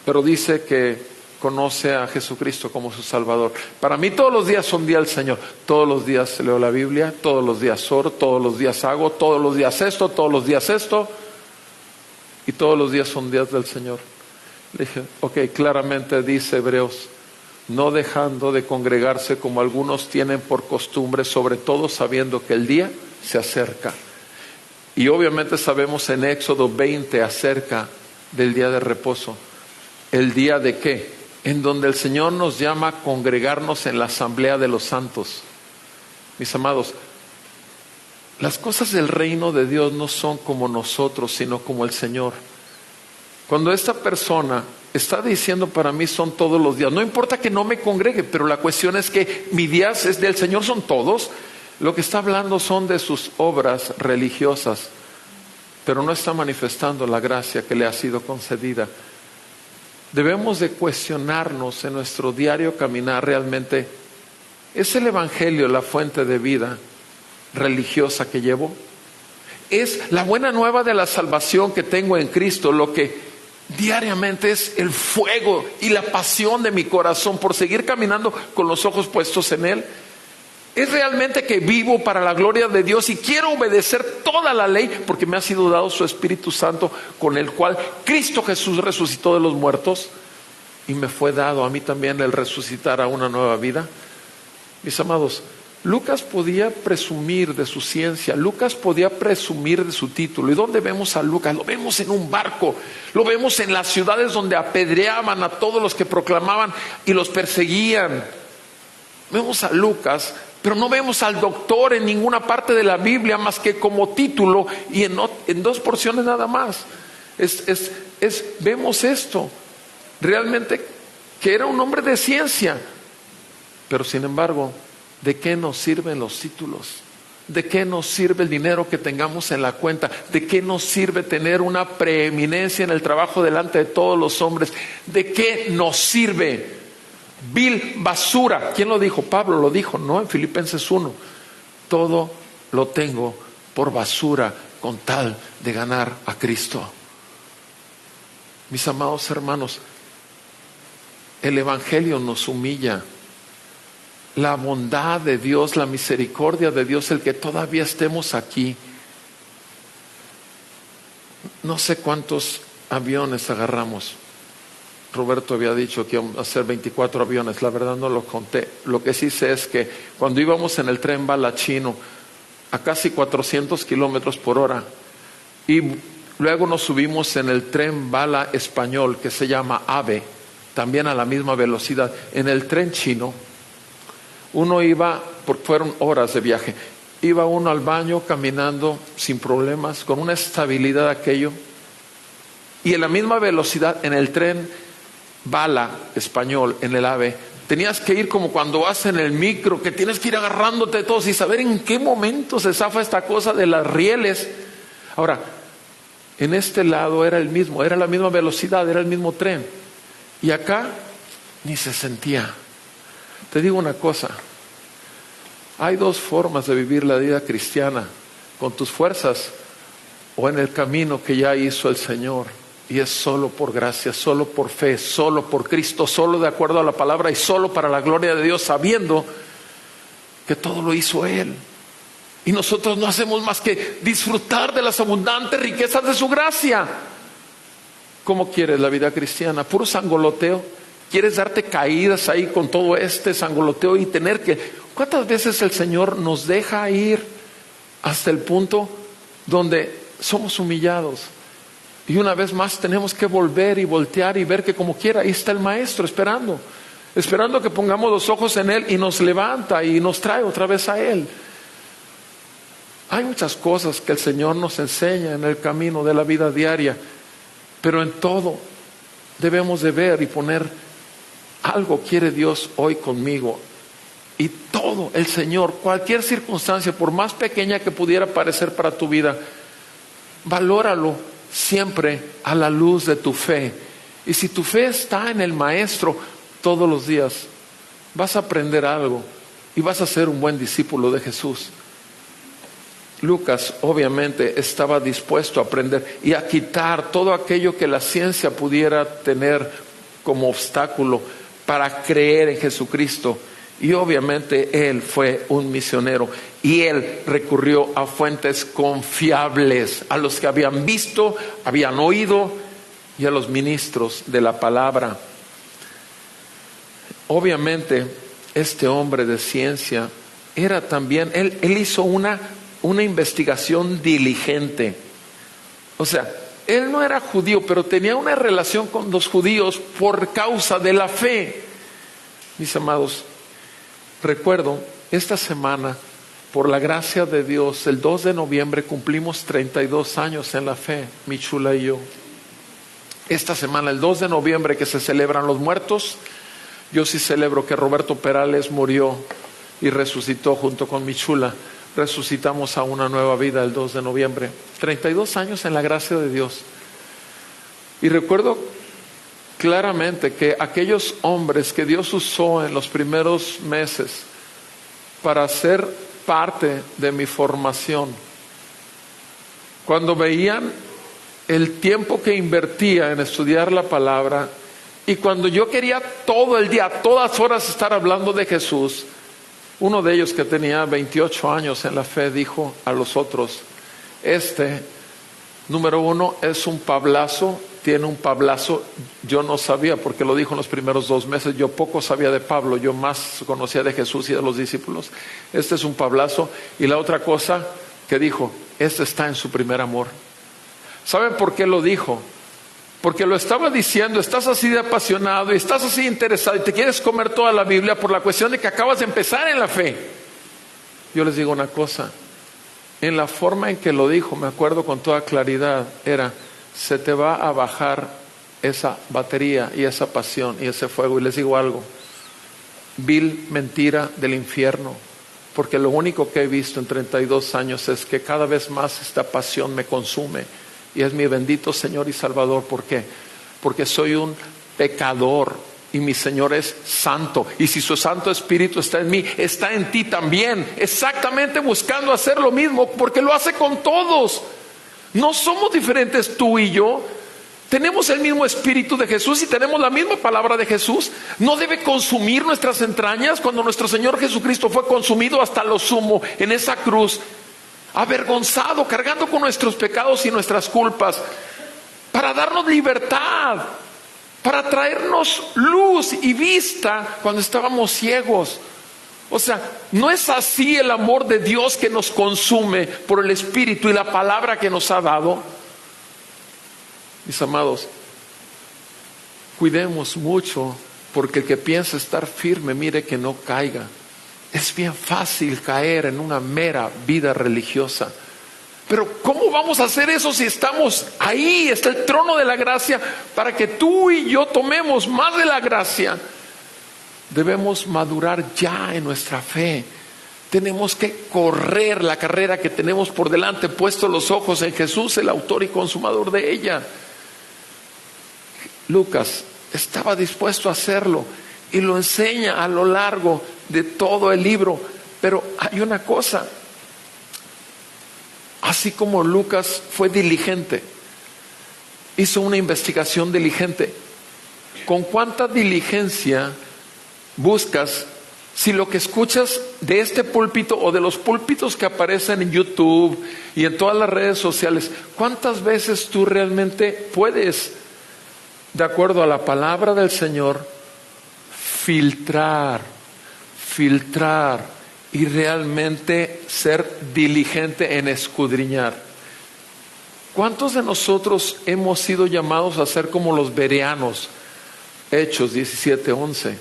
S1: pero dice que conoce a Jesucristo como su Salvador. Para mí todos los días son días del Señor. Todos los días leo la Biblia, todos los días oro, todos los días hago, todos los días esto, todos los días esto. Y todos los días son días del Señor. Le dije, ok, claramente dice Hebreos, no dejando de congregarse como algunos tienen por costumbre, sobre todo sabiendo que el día se acerca. Y obviamente sabemos en Éxodo 20 acerca del día de reposo. ¿El día de qué? En donde el Señor nos llama a congregarnos en la asamblea de los santos. Mis amados, las cosas del reino de Dios no son como nosotros, sino como el Señor. Cuando esta persona está diciendo para mí son todos los días, no importa que no me congregue, pero la cuestión es que mis días es del Señor, son todos. Lo que está hablando son de sus obras religiosas, pero no está manifestando la gracia que le ha sido concedida. Debemos de cuestionarnos en nuestro diario caminar realmente, ¿es el Evangelio la fuente de vida religiosa que llevo? ¿Es la buena nueva de la salvación que tengo en Cristo lo que diariamente es el fuego y la pasión de mi corazón por seguir caminando con los ojos puestos en Él? ¿Es realmente que vivo para la gloria de Dios y quiero obedecer toda la ley porque me ha sido dado su Espíritu Santo, con el cual Cristo Jesús resucitó de los muertos y me fue dado a mí también el resucitar a una nueva vida? Mis amados, Lucas podía presumir de su ciencia, Lucas podía presumir de su título. ¿Y dónde vemos a Lucas? Lo vemos en un barco, lo vemos en las ciudades donde apedreaban a todos los que proclamaban y los perseguían. Vemos a Lucas, pero no vemos al doctor en ninguna parte de la Biblia más que como título y en dos porciones nada más. Vemos esto, realmente que era un hombre de ciencia, pero sin embargo, ¿de qué nos sirven los títulos? ¿De qué nos sirve el dinero que tengamos en la cuenta? ¿De qué nos sirve tener una preeminencia en el trabajo delante de todos los hombres? ¿De qué nos sirve? Vil basura. ¿Quién lo dijo? Pablo lo dijo, ¿no? En Filipenses 1. Todo lo tengo por basura con tal de ganar a Cristo. Mis amados hermanos, el Evangelio nos humilla. La bondad de Dios, la misericordia de Dios, el que todavía estemos aquí. No sé cuántos aviones agarramos. Roberto había dicho que íbamos a hacer 24 aviones, la verdad no lo conté. Lo que sí sé es que cuando íbamos en el tren bala chino a casi 400 kilómetros por hora y luego nos subimos en el tren bala español que se llama AVE, también a la misma velocidad, en el tren chino, uno iba, fueron horas de viaje, iba uno al baño caminando sin problemas, con una estabilidad aquello, y en la misma velocidad en el tren bala español, en el AVE, tenías que ir como cuando vas en el micro, que tienes que ir agarrándote de todos y saber en qué momento se zafa esta cosa de las rieles. Ahora, en este lado era el mismo, era la misma velocidad, era el mismo tren, y acá ni se sentía. Te digo una cosa, hay dos formas de vivir la vida cristiana, con tus fuerzas o en el camino que ya hizo el Señor, y es solo por gracia, solo por fe, solo por Cristo, solo de acuerdo a la palabra y solo para la gloria de Dios, sabiendo que todo lo hizo Él. Y nosotros no hacemos más que disfrutar de las abundantes riquezas de su gracia. ¿Cómo quieres la vida cristiana? ¿Puro sangoloteo? ¿Quieres darte caídas ahí con todo este sangoloteo y tener que... ¿Cuántas veces el Señor nos deja ir hasta el punto donde somos humillados? Y una vez más tenemos que volver y voltear y ver que como quiera, ahí está el Maestro esperando que pongamos los ojos en Él y nos levanta y nos trae otra vez a Él. Hay muchas cosas que el Señor nos enseña en el camino de la vida diaria, pero en todo debemos de ver y poner algo quiere Dios hoy conmigo. Y todo el Señor, cualquier circunstancia, por más pequeña que pudiera parecer para tu vida, valóralo siempre a la luz de tu fe. Y si tu fe está en el Maestro, todos los días vas a aprender algo y vas a ser un buen discípulo de Jesús. Lucas obviamente estaba dispuesto a aprender y a quitar todo aquello que la ciencia pudiera tener como obstáculo para creer en Jesucristo. Y obviamente él fue un misionero y él recurrió a fuentes confiables, a los que habían visto, habían oído y a los ministros de la palabra. Obviamente este hombre de ciencia era también, él hizo una investigación diligente. O sea, él no era judío, pero tenía una relación con los judíos por causa de la fe. Mis amados, recuerdo, esta semana, por la gracia de Dios, el 2 de noviembre cumplimos 32 años en la fe, mi chula y yo. Esta semana, el 2 de noviembre que se celebran los muertos, yo sí celebro que Roberto Perales murió y resucitó junto con mi chula. Resucitamos a una nueva vida el 2 de noviembre. 32 años en la gracia de Dios. Y recuerdo claramente que aquellos hombres que Dios usó en los primeros meses para ser parte de mi formación, cuando veían el tiempo que invertía en estudiar la palabra y cuando yo quería todo el día, a todas horas estar hablando de Jesús, uno de ellos que tenía 28 años en la fe dijo a los otros: número uno, es un pablazo, tiene un pablazo. Yo no sabía, porque lo dijo en los primeros 2 meses, yo poco sabía de Pablo, yo más conocía de Jesús y de los discípulos. Este es un pablazo. Y la otra cosa que dijo: está en su primer amor. ¿Saben por qué lo dijo? Porque lo estaba diciendo, estás así de apasionado y estás así interesado y te quieres comer toda la Biblia por la cuestión de que acabas de empezar en la fe. Yo les digo una cosa, en la forma en que lo dijo, me acuerdo con toda claridad, era: se te va a bajar esa batería y esa pasión y ese fuego. Y les digo algo, vil mentira del infierno, porque lo único que he visto en 32 años es que cada vez más esta pasión me consume, y es mi bendito Señor y Salvador. ¿Por qué? Porque soy un pecador y mi Señor es santo, y si su Santo Espíritu está en mí, está en ti también, exactamente buscando hacer lo mismo, porque lo hace con todos. No somos diferentes tú y yo. Tenemos el mismo Espíritu de Jesús y tenemos la misma palabra de Jesús. ¿No debe consumir nuestras entrañas cuando nuestro Señor Jesucristo fue consumido hasta lo sumo en esa cruz, avergonzado, cargando con nuestros pecados y nuestras culpas, para darnos libertad, para traernos luz y vista cuando estábamos ciegos? O sea, ¿no es así el amor de Dios que nos consume por el Espíritu y la palabra que nos ha dado? Mis amados, cuidemos mucho, porque el que piensa estar firme, mire que no caiga. Es bien fácil caer en una mera vida religiosa. Pero ¿cómo vamos a hacer eso si estamos ahí? Está el trono de la gracia para que tú y yo tomemos más de la gracia. Debemos madurar ya en nuestra fe. Tenemos que correr la carrera que tenemos por delante, puestos los ojos en Jesús, el autor y consumador de ella. Lucas estaba dispuesto a hacerlo y lo enseña a lo largo de todo el libro. Pero hay una cosa: así como Lucas fue diligente, hizo una investigación diligente, ¿con cuánta diligencia buscas si lo que escuchas de este púlpito o de los púlpitos que aparecen en YouTube y en todas las redes sociales, cuántas veces tú realmente puedes, de acuerdo a la palabra del Señor, filtrar y realmente ser diligente en escudriñar? ¿Cuántos de nosotros hemos sido llamados a ser como los bereanos? Hechos 17:11.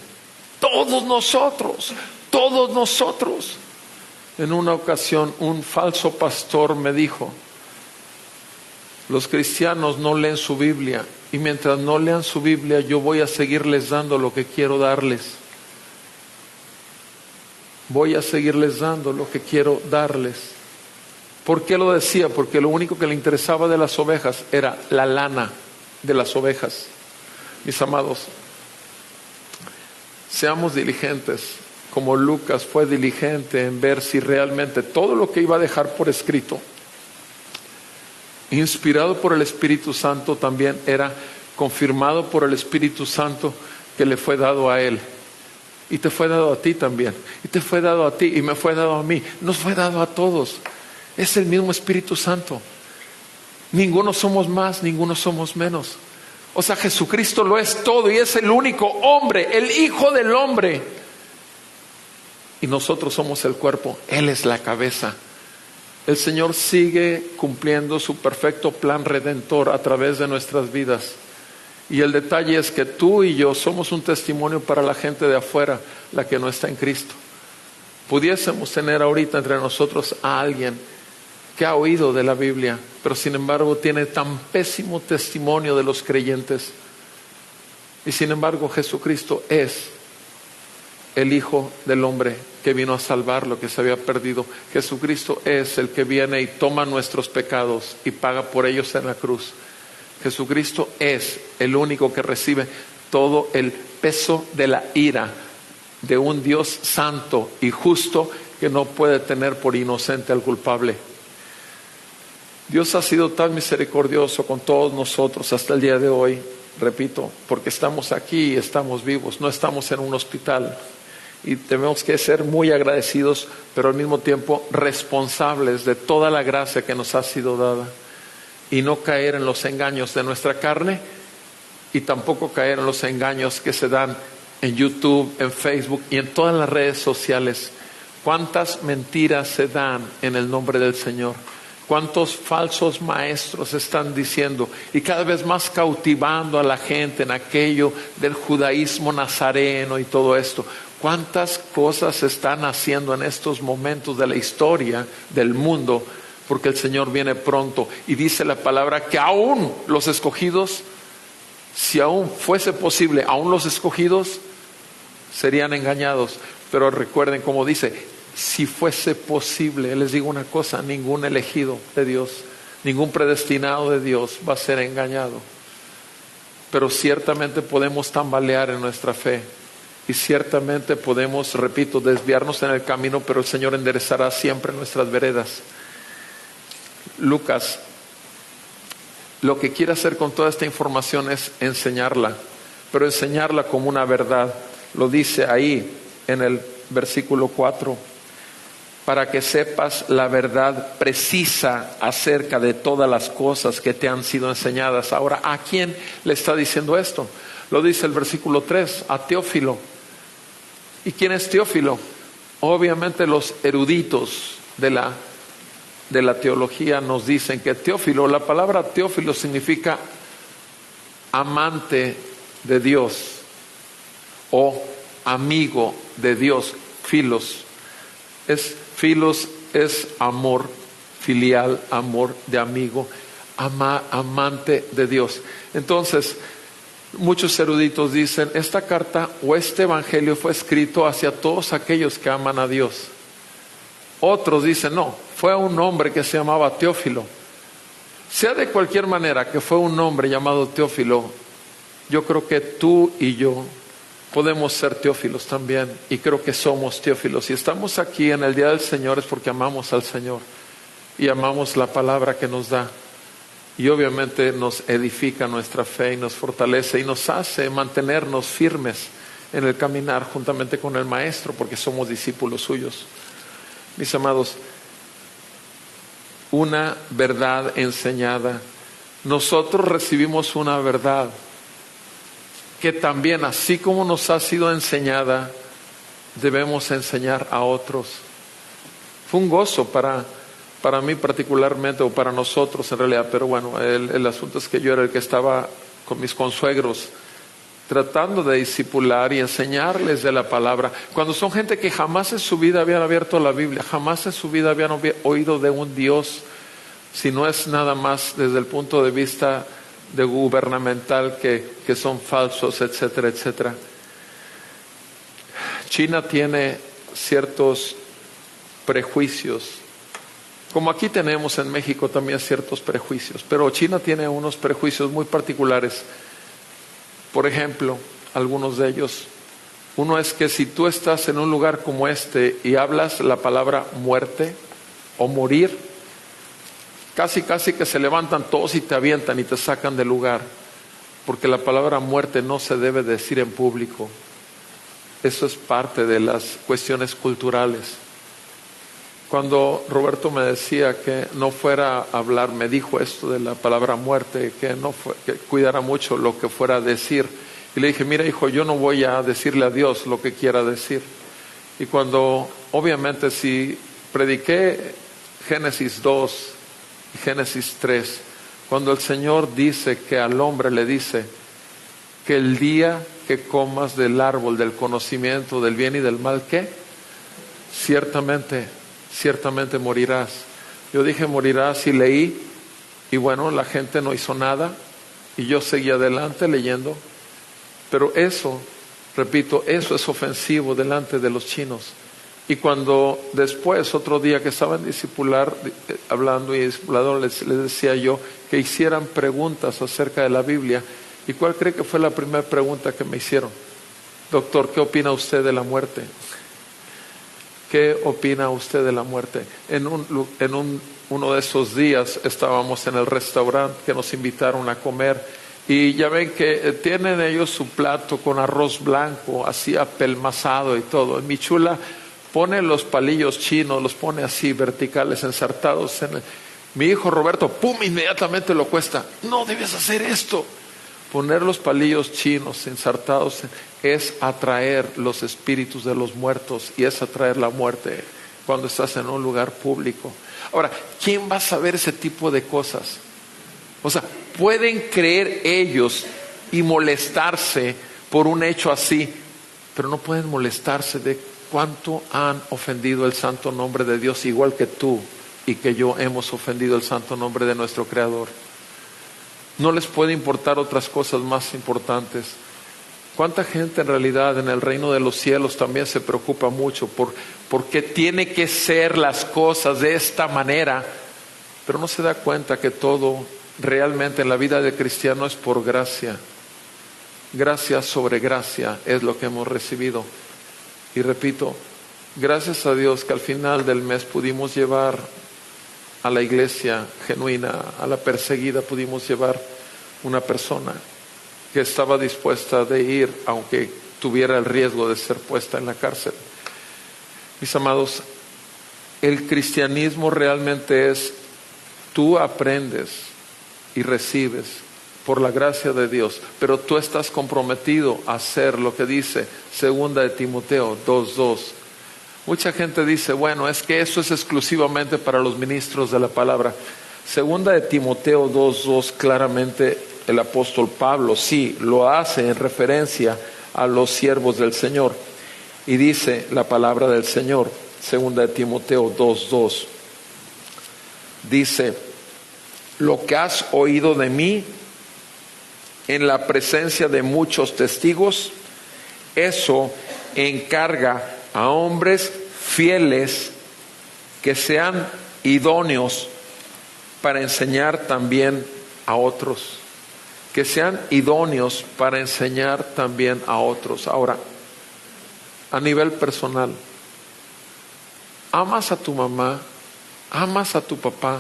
S1: Todos nosotros. En una ocasión un falso pastor me dijo: los cristianos no leen su Biblia, y mientras no lean su Biblia yo voy a seguirles dando lo que quiero darles. ¿Por qué lo decía? Porque lo único que le interesaba de las ovejas era la lana de las ovejas. Mis amados, seamos diligentes, como Lucas fue diligente en ver si realmente todo lo que iba a dejar por escrito, inspirado por el Espíritu Santo, también era confirmado por el Espíritu Santo que le fue dado a él. Y te fue dado a ti también. Y te fue dado a ti y me fue dado a mí. Nos fue dado a todos. Es el mismo Espíritu Santo. Ninguno somos más, ninguno somos menos. O sea, Jesucristo lo es todo y es el único hombre, el Hijo del hombre. Y nosotros somos el cuerpo. Él es la cabeza. El Señor sigue cumpliendo su perfecto plan redentor a través de nuestras vidas. Y el detalle es que tú y yo somos un testimonio para la gente de afuera, la que no está en Cristo. Pudiésemos tener ahorita entre nosotros a alguien que ha oído de la Biblia, pero sin embargo tiene tan pésimo testimonio de los creyentes. Y sin embargo Jesucristo es el Hijo del hombre que vino a salvar lo que se había perdido. Jesucristo es el que viene y toma nuestros pecados y paga por ellos en la cruz. Jesucristo es el único que recibe todo el peso de la ira de un Dios santo y justo que no puede tener por inocente al culpable. Dios ha sido tan misericordioso con todos nosotros hasta el día de hoy, repito, porque estamos aquí y estamos vivos, no estamos en un hospital. Y tenemos que ser muy agradecidos, pero al mismo tiempo responsables de toda la gracia que nos ha sido dada. Y no caer en los engaños de nuestra carne, y tampoco caer en los engaños que se dan en YouTube, en Facebook y en todas las redes sociales. ¿Cuántas mentiras se dan en el nombre del Señor? ¿Cuántos falsos maestros están diciendo y cada vez más cautivando a la gente en aquello del judaísmo nazareno y todo esto? ¿Cuántas cosas se están haciendo en estos momentos de la historia del mundo? Porque el Señor viene pronto y dice la palabra que aún los escogidos, si aún fuese posible, aún los escogidos serían engañados. Pero recuerden como dice, si fuese posible, les digo una cosa, ningún elegido de Dios, ningún predestinado de Dios va a ser engañado. Pero ciertamente podemos tambalear en nuestra fe y ciertamente podemos, repito, desviarnos en el camino, pero el Señor enderezará siempre nuestras veredas. Lucas lo que quiere hacer con toda esta información es enseñarla, pero enseñarla como una verdad. Lo dice ahí en el versículo 4, para que sepas la verdad precisa acerca de todas las cosas que te han sido enseñadas. Ahora, ¿a quién le está diciendo esto? Lo dice el versículo 3, a Teófilo. ¿Y quién es Teófilo? Obviamente los eruditos de la teología nos dicen que Teófilo, la palabra Teófilo significa amante de Dios o amigo de Dios. Filos es amor filial, amor de amigo, amante de Dios. Entonces, muchos eruditos dicen, esta carta o este evangelio fue escrito hacia todos aquellos que aman a Dios. Otros dicen, no, fue a un hombre que se llamaba Teófilo. Sea de cualquier manera que fue un hombre llamado Teófilo, yo creo que tú y yo podemos ser Teófilos también, y creo que somos Teófilos. Si estamos aquí en el día del Señor es porque amamos al Señor y amamos la palabra que nos da, y obviamente nos edifica nuestra fe y nos fortalece y nos hace mantenernos firmes en el caminar juntamente con el Maestro, porque somos discípulos suyos. Mis amados, una verdad enseñada. Nosotros recibimos una verdad que también, así como nos ha sido enseñada, debemos enseñar a otros. Fue un gozo para mí particularmente, o para nosotros en realidad, pero bueno, el asunto es que yo era el que estaba con mis consuegros tratando de discipular y enseñarles de la palabra, cuando son gente que jamás en su vida habían abierto la Biblia, jamás en su vida habían oído de un Dios, si no es nada más desde el punto de vista de gubernamental que son falsos, etcétera, etcétera. China tiene ciertos prejuicios, como aquí tenemos en México también ciertos prejuicios, pero China tiene unos prejuicios muy particulares. Por ejemplo, algunos de ellos, uno es que si tú estás en un lugar como este y hablas la palabra muerte o morir, casi que se levantan todos y te avientan y te sacan del lugar, porque la palabra muerte no se debe decir en público. Eso es parte de las cuestiones culturales. Cuando Roberto me decía que no fuera a hablar, me dijo esto de la palabra muerte, que cuidara mucho lo que fuera a decir. Y le dije, mira hijo, yo no voy a decirle a Dios lo que quiera decir. Y cuando, obviamente, si prediqué Génesis 2 y Génesis 3, cuando el Señor dice que al hombre le dice que el día que comas del árbol del conocimiento del bien y del mal, ¿qué? Ciertamente morirás. Yo dije morirás y leí, y bueno, la gente no hizo nada y yo seguí adelante leyendo, pero eso, repito, eso es ofensivo delante de los chinos. Y cuando después, otro día que estaba en discipular, hablando y discipulador, les decía yo que hicieran preguntas acerca de la Biblia. ¿Y cuál cree que fue la primera pregunta que me hicieron? Doctor, ¿qué opina usted de la muerte? ¿Qué opina usted de la muerte? En uno de esos días estábamos en el restaurante que nos invitaron a comer, y ya ven que tienen ellos su plato con arroz blanco, así apelmazado y todo. Y mi chula pone los palillos chinos, los pone así verticales, ensartados mi hijo Roberto, ¡pum!, inmediatamente lo cuesta. No debes hacer esto. Poner los palillos chinos ensartados es atraer los espíritus de los muertos, y es atraer la muerte cuando estás en un lugar público. Ahora, ¿quién va a saber ese tipo de cosas? O sea, pueden creer ellos y molestarse por un hecho así, pero no pueden molestarse de cuánto han ofendido el santo nombre de Dios, igual que tú y que yo hemos ofendido el santo nombre de nuestro Creador. No les puede importar otras cosas más importantes. ¿Cuánta gente en realidad en el reino de los cielos también se preocupa mucho porque tiene que ser las cosas de esta manera, pero no se da cuenta que todo realmente en la vida del cristiano es por gracia? Gracia sobre gracia es lo que hemos recibido. Y repito, gracias a Dios que al final del mes pudimos llevar a la iglesia genuina, a la perseguida, pudimos llevar una persona que estaba dispuesta de ir, aunque tuviera el riesgo de ser puesta en la cárcel. Mis amados, el cristianismo realmente es, tú aprendes y recibes por la gracia de Dios, pero tú estás comprometido a hacer lo que dice 2 de Timoteo 2:2. Mucha gente dice, bueno, es que eso es exclusivamente para los ministros de la palabra. 2 de Timoteo 2:2, claramente el apóstol Pablo sí lo hace en referencia a los siervos del Señor. Y dice la palabra del Señor, 2 de Timoteo 2:2. Dice, lo que has oído de mí en la presencia de muchos testigos, eso encarga a hombres fieles que sean idóneos para enseñar también a otros. Que sean idóneos para enseñar también a otros. Ahora, a nivel personal, ¿amas a tu mamá? ¿Amas a tu papá?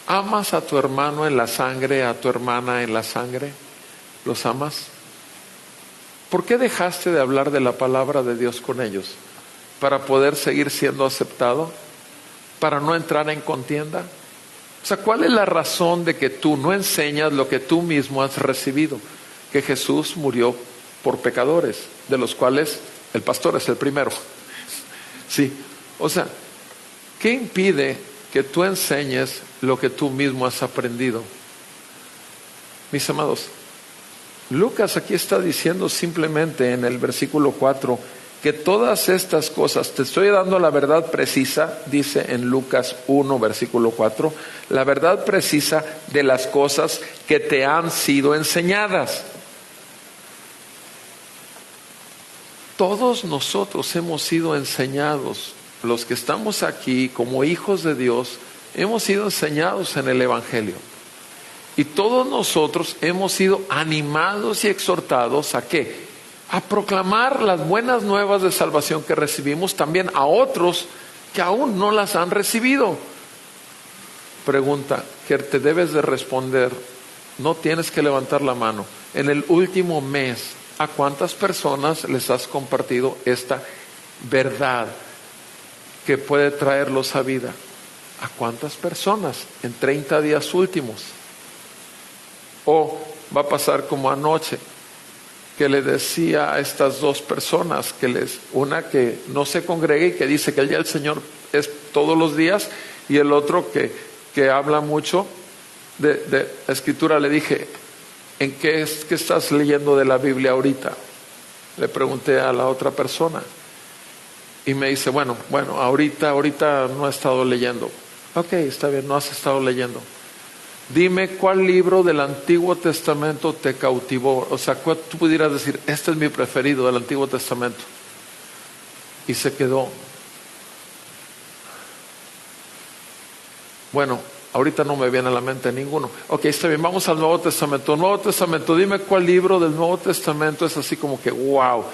S1: ¿Amas a tu hermano en la sangre, a tu hermana en la sangre? ¿Los amas? ¿Por qué dejaste de hablar de la palabra de Dios con ellos? ¿Para poder seguir siendo aceptado? ¿Para no entrar en contienda? O sea, ¿cuál es la razón de que tú no enseñas lo que tú mismo has recibido? Que Jesús murió por pecadores, de los cuales el pastor es el primero. Sí, o sea, ¿qué impide que tú enseñes lo que tú mismo has aprendido? Mis amados, Lucas aquí está diciendo simplemente en el versículo 4 que todas estas cosas, te estoy dando la verdad precisa, dice en Lucas 1, versículo 4, la verdad precisa de las cosas que te han sido enseñadas. Todos nosotros hemos sido enseñados, los que estamos aquí como hijos de Dios, hemos sido enseñados en el Evangelio. Y todos nosotros hemos sido animados y exhortados ¿a qué? A proclamar las buenas nuevas de salvación que recibimos también a otros que aún no las han recibido. Pregunta que te debes de responder, no tienes que levantar la mano. En el último mes, ¿a cuántas personas les has compartido esta verdad que puede traerlos a vida? ¿A cuántas personas en 30 días últimos? O va a pasar como anoche, que le decía a estas dos personas, una que no se congrega y que dice que el día del Señor es todos los días, y el otro que habla mucho de escritura. Le dije, ¿en qué estás leyendo de la Biblia ahorita? Le pregunté a la otra persona. Y me dice, bueno, ahorita no he estado leyendo. Ok, está bien, no has estado leyendo. Dime cuál libro del Antiguo Testamento te cautivó. O sea, tú pudieras decir, este es mi preferido del Antiguo Testamento. Y se quedó. Bueno, ahorita no me viene a la mente ninguno. Ok, está bien, vamos al Nuevo Testamento. Nuevo Testamento, dime cuál libro del Nuevo Testamento es así como que, wow,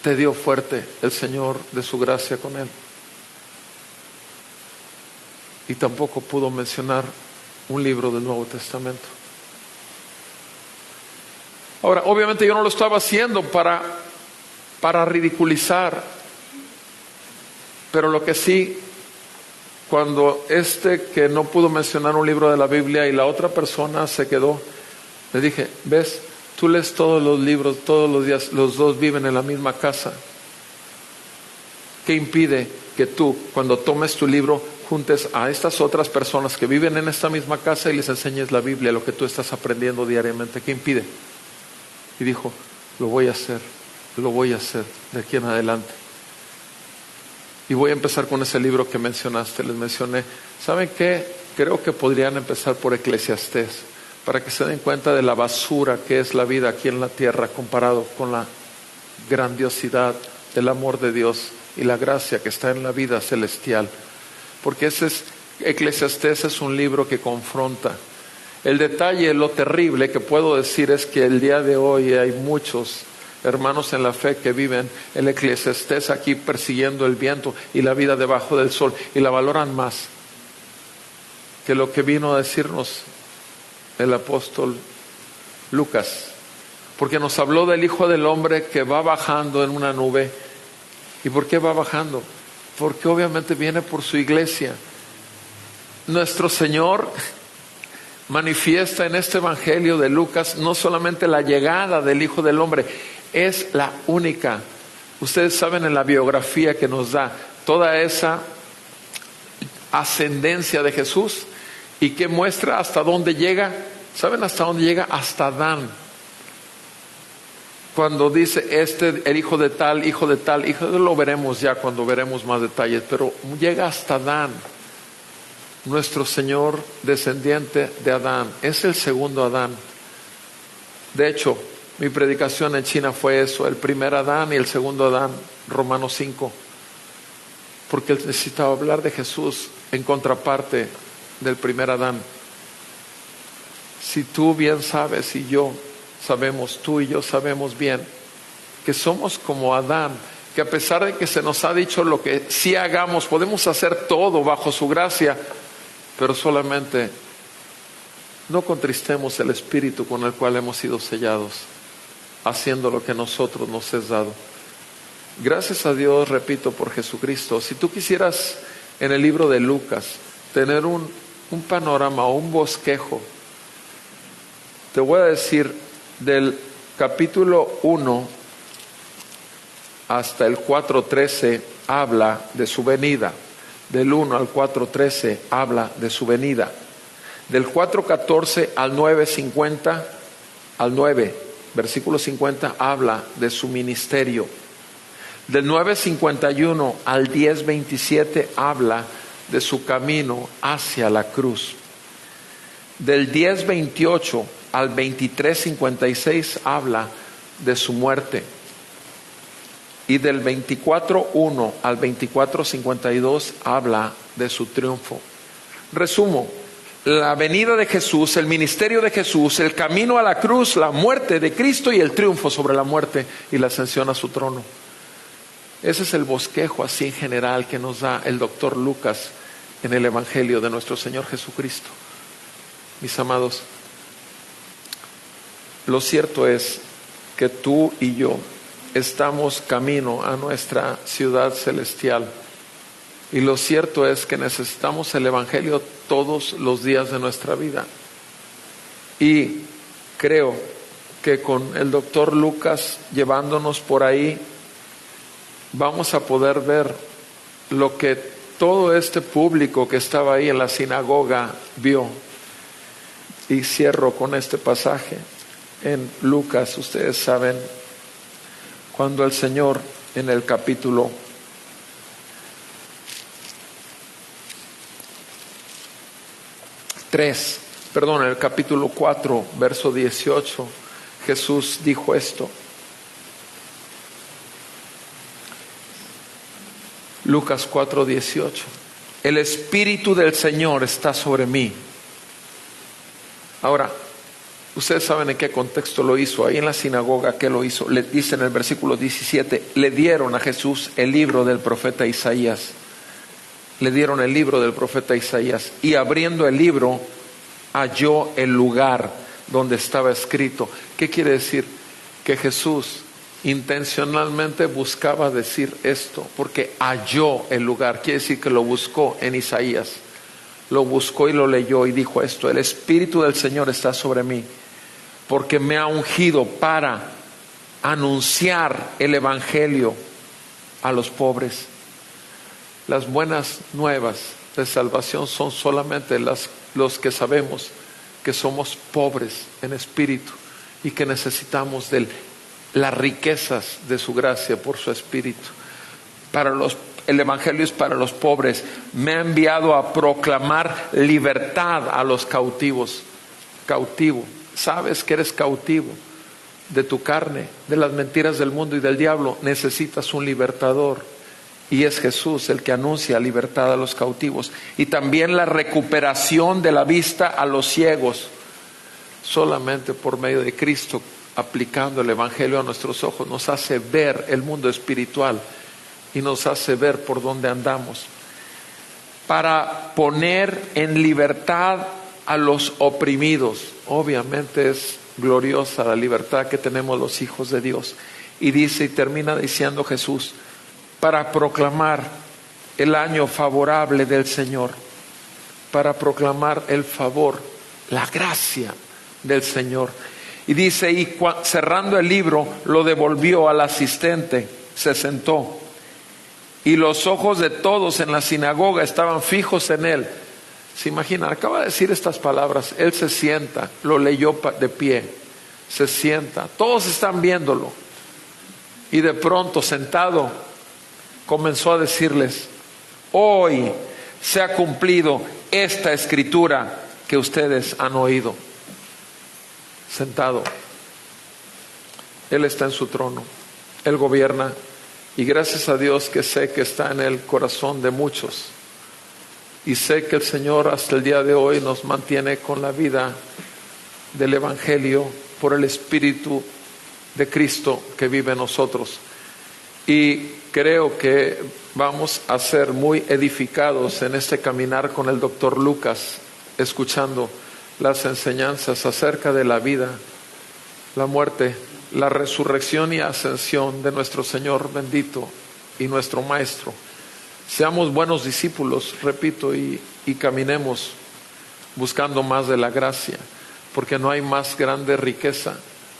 S1: te dio fuerte el Señor de su gracia con él. Y tampoco pudo mencionar un libro del Nuevo Testamento. Ahora, obviamente yo no lo estaba haciendo para ridiculizar, pero lo que sí, cuando que no pudo mencionar un libro de la Biblia y la otra persona se quedó, le dije, ¿ves? Tú lees todos los libros, todos los días, los dos viven en la misma casa. ¿Qué impide que tú, cuando tomes tu libro, juntes a estas otras personas que viven en esta misma casa y les enseñes la Biblia, lo que tú estás aprendiendo diariamente? ¿Qué impide? Y dijo, lo voy a hacer de aquí en adelante. Y voy a empezar con ese libro que mencionaste. Les mencioné, ¿saben qué? Creo que podrían empezar por Eclesiastés, para que se den cuenta de la basura que es la vida aquí en la tierra comparado con la grandiosidad del amor de Dios y la gracia que está en la vida celestial. Porque Eclesiastés es un libro que confronta. El detalle, lo terrible que puedo decir es que el día de hoy hay muchos hermanos en la fe que viven el Eclesiastés aquí persiguiendo el viento y la vida debajo del sol, y la valoran más que lo que vino a decirnos el apóstol Lucas, porque nos habló del Hijo del Hombre que va bajando en una nube. ¿Y por qué va bajando? Porque obviamente viene por su iglesia. Nuestro Señor manifiesta en este Evangelio de Lucas no solamente la llegada del Hijo del Hombre, es la única. Ustedes saben en la biografía que nos da toda esa ascendencia de Jesús y que muestra hasta dónde llega. ¿Saben hasta dónde llega? Hasta Adán. Cuando dice el hijo de tal, lo veremos ya cuando veremos más detalles, pero llega hasta Adán. Nuestro Señor, descendiente de Adán, es el segundo Adán. De hecho, mi predicación en China fue eso, el primer Adán y el segundo Adán, Romanos 5, porque él necesitaba hablar de Jesús en contraparte del primer Adán. Si tú bien sabes y yo sabemos, tú y yo sabemos bien, que somos como Adán, que a pesar de que se nos ha dicho lo que sí hagamos, podemos hacer todo bajo su gracia, pero solamente no contristemos el espíritu con el cual hemos sido sellados, haciendo lo que nosotros nos es dado. Gracias a Dios, repito, por Jesucristo. Si tú quisieras en el libro de Lucas tener un panorama o un bosquejo, te voy a decir del capítulo 1 hasta el 4:13 habla de su venida. Del 1 al 4:13 habla de su venida. Del 4:14 al 9:50, al 9, versículo 50, habla de su ministerio. Del 9:51 al 10:27 habla de su camino hacia la cruz. Del 10:28 al 23:56 habla de su muerte. Y del 24:1 al 24:52 habla de su triunfo. Resumo: la venida de Jesús, el ministerio de Jesús, el camino a la cruz, la muerte de Cristo y el triunfo sobre la muerte y la ascensión a su trono. Ese es el bosquejo así en general que nos da el doctor Lucas en el Evangelio de nuestro Señor Jesucristo. Mis amados, lo cierto es que tú y yo estamos camino a nuestra ciudad celestial. Y lo cierto es que necesitamos el Evangelio todos los días de nuestra vida. Y creo que con el doctor Lucas llevándonos por ahí, vamos a poder ver lo que todo este público que estaba ahí en la sinagoga vio. Y cierro con este pasaje en Lucas. Ustedes saben, cuando el Señor en el capítulo 4, verso 18, Jesús dijo esto. Lucas 4:18. El Espíritu del Señor está sobre mí. Ahora, ustedes saben en qué contexto lo hizo. Ahí en la sinagoga, ¿qué lo hizo? Le dice en el versículo 17, le dieron a Jesús el libro del profeta Isaías. Le dieron el libro del profeta Isaías. Y abriendo el libro, halló el lugar donde estaba escrito. ¿Qué quiere decir? Que Jesús intencionalmente buscaba decir esto, porque halló el lugar. Quiere decir que lo buscó en Isaías. Lo buscó y lo leyó y dijo esto: el Espíritu del Señor está sobre mí, porque me ha ungido para anunciar el Evangelio a los pobres. Las buenas nuevas de salvación son solamente los que sabemos que somos pobres en espíritu y que necesitamos de las riquezas de su gracia por su Espíritu. El Evangelio es para los pobres. Me ha enviado a proclamar libertad a los cautivos. cautivo, sabes que eres cautivo de tu carne, de las mentiras del mundo y del diablo, necesitas un libertador. Y es Jesús el que anuncia libertad a los cautivos y también la recuperación de la vista a los ciegos. Solamente por medio de Cristo, aplicando el Evangelio a nuestros ojos, nos hace ver el mundo espiritual y nos hace ver por dónde andamos. Para poner en libertad a los oprimidos. Obviamente es gloriosa la libertad que tenemos los hijos de Dios. Y dice y termina diciendo Jesús, para proclamar el año favorable del Señor, para proclamar el favor, la gracia del Señor. Y dice, y cerrando el libro, lo devolvió al asistente, se sentó, y los ojos de todos en la sinagoga estaban fijos en él. Se imaginan, acaba de decir estas palabras, él se sienta, lo leyó de pie, se sienta, todos están viéndolo, y de pronto sentado comenzó a decirles, hoy se ha cumplido esta escritura que ustedes han oído. Sentado, Él está en su trono, Él gobierna, y gracias a Dios que sé que está en el corazón de muchos, y sé que el Señor hasta el día de hoy nos mantiene con la vida del Evangelio por el Espíritu de Cristo que vive en nosotros. Y creo que vamos a ser muy edificados en este caminar con el doctor Lucas, escuchando las enseñanzas acerca de la vida, la muerte, la resurrección y ascensión de nuestro Señor bendito y nuestro Maestro. Seamos buenos discípulos, repito, y caminemos buscando más de la gracia, porque no hay más grande riqueza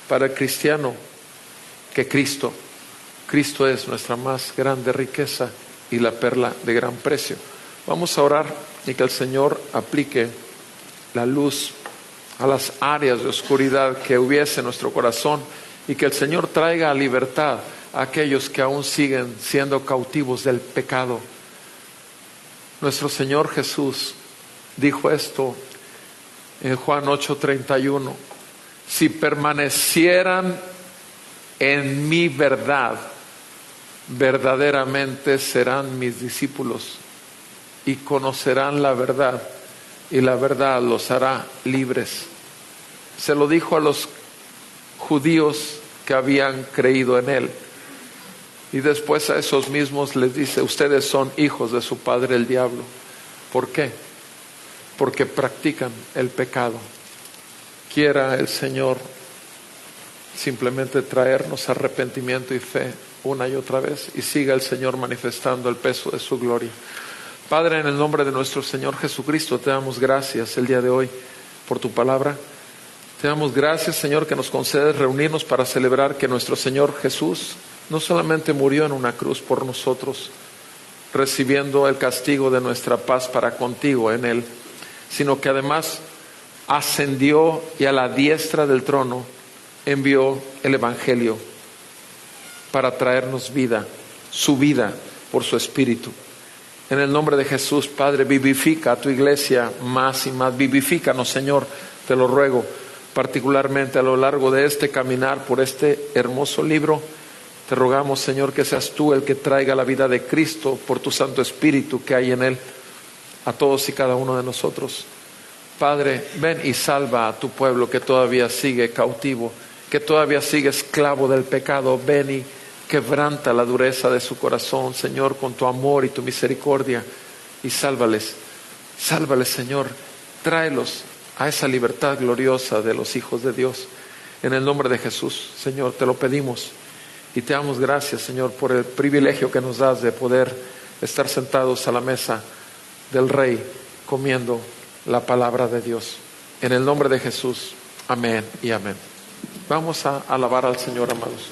S1: para el cristiano que Cristo. Cristo es nuestra más grande riqueza y la perla de gran precio. Vamos a orar y que el Señor aplique la luz a las áreas de oscuridad que hubiese en nuestro corazón y que el Señor traiga a libertad a aquellos que aún siguen siendo cautivos del pecado. Nuestro Señor Jesús dijo esto en Juan 8:31, si permanecieran en mi verdad, verdaderamente serán mis discípulos y conocerán la verdad, y la verdad los hará libres. Se lo dijo a los judíos que habían creído en Él, y después a esos mismos les dice, ustedes son hijos de su padre el diablo. ¿Por qué? Porque practican el pecado. Quiera el Señor simplemente traernos arrepentimiento y fe una y otra vez, y siga el Señor manifestando el peso de su gloria. Padre, en el nombre de nuestro Señor Jesucristo, te damos gracias el día de hoy por tu palabra. Te damos gracias, Señor, que nos concedes reunirnos para celebrar que nuestro Señor Jesús no solamente murió en una cruz por nosotros, recibiendo el castigo de nuestra paz para contigo en Él, sino que además ascendió y a la diestra del trono envió el Evangelio para traernos vida, su vida por su Espíritu. En el nombre de Jesús, Padre, vivifica a tu iglesia más y más. Vivifícanos, Señor, te lo ruego, particularmente a lo largo de este caminar por este hermoso libro. Te rogamos, Señor, que seas tú el que traiga la vida de Cristo por tu Santo Espíritu que hay en Él, a todos y cada uno de nosotros. Padre, ven y salva a tu pueblo que todavía sigue cautivo, que todavía sigue esclavo del pecado. Ven y quebranta la dureza de su corazón, Señor, con tu amor y tu misericordia, y sálvales, sálvales, Señor, tráelos a esa libertad gloriosa de los hijos de Dios. En el nombre de Jesús, Señor, te lo pedimos y te damos gracias, Señor, por el privilegio que nos das de poder estar sentados a la mesa del Rey comiendo la palabra de Dios. En el nombre de Jesús, amén y amén. Vamos a alabar al Señor, amados.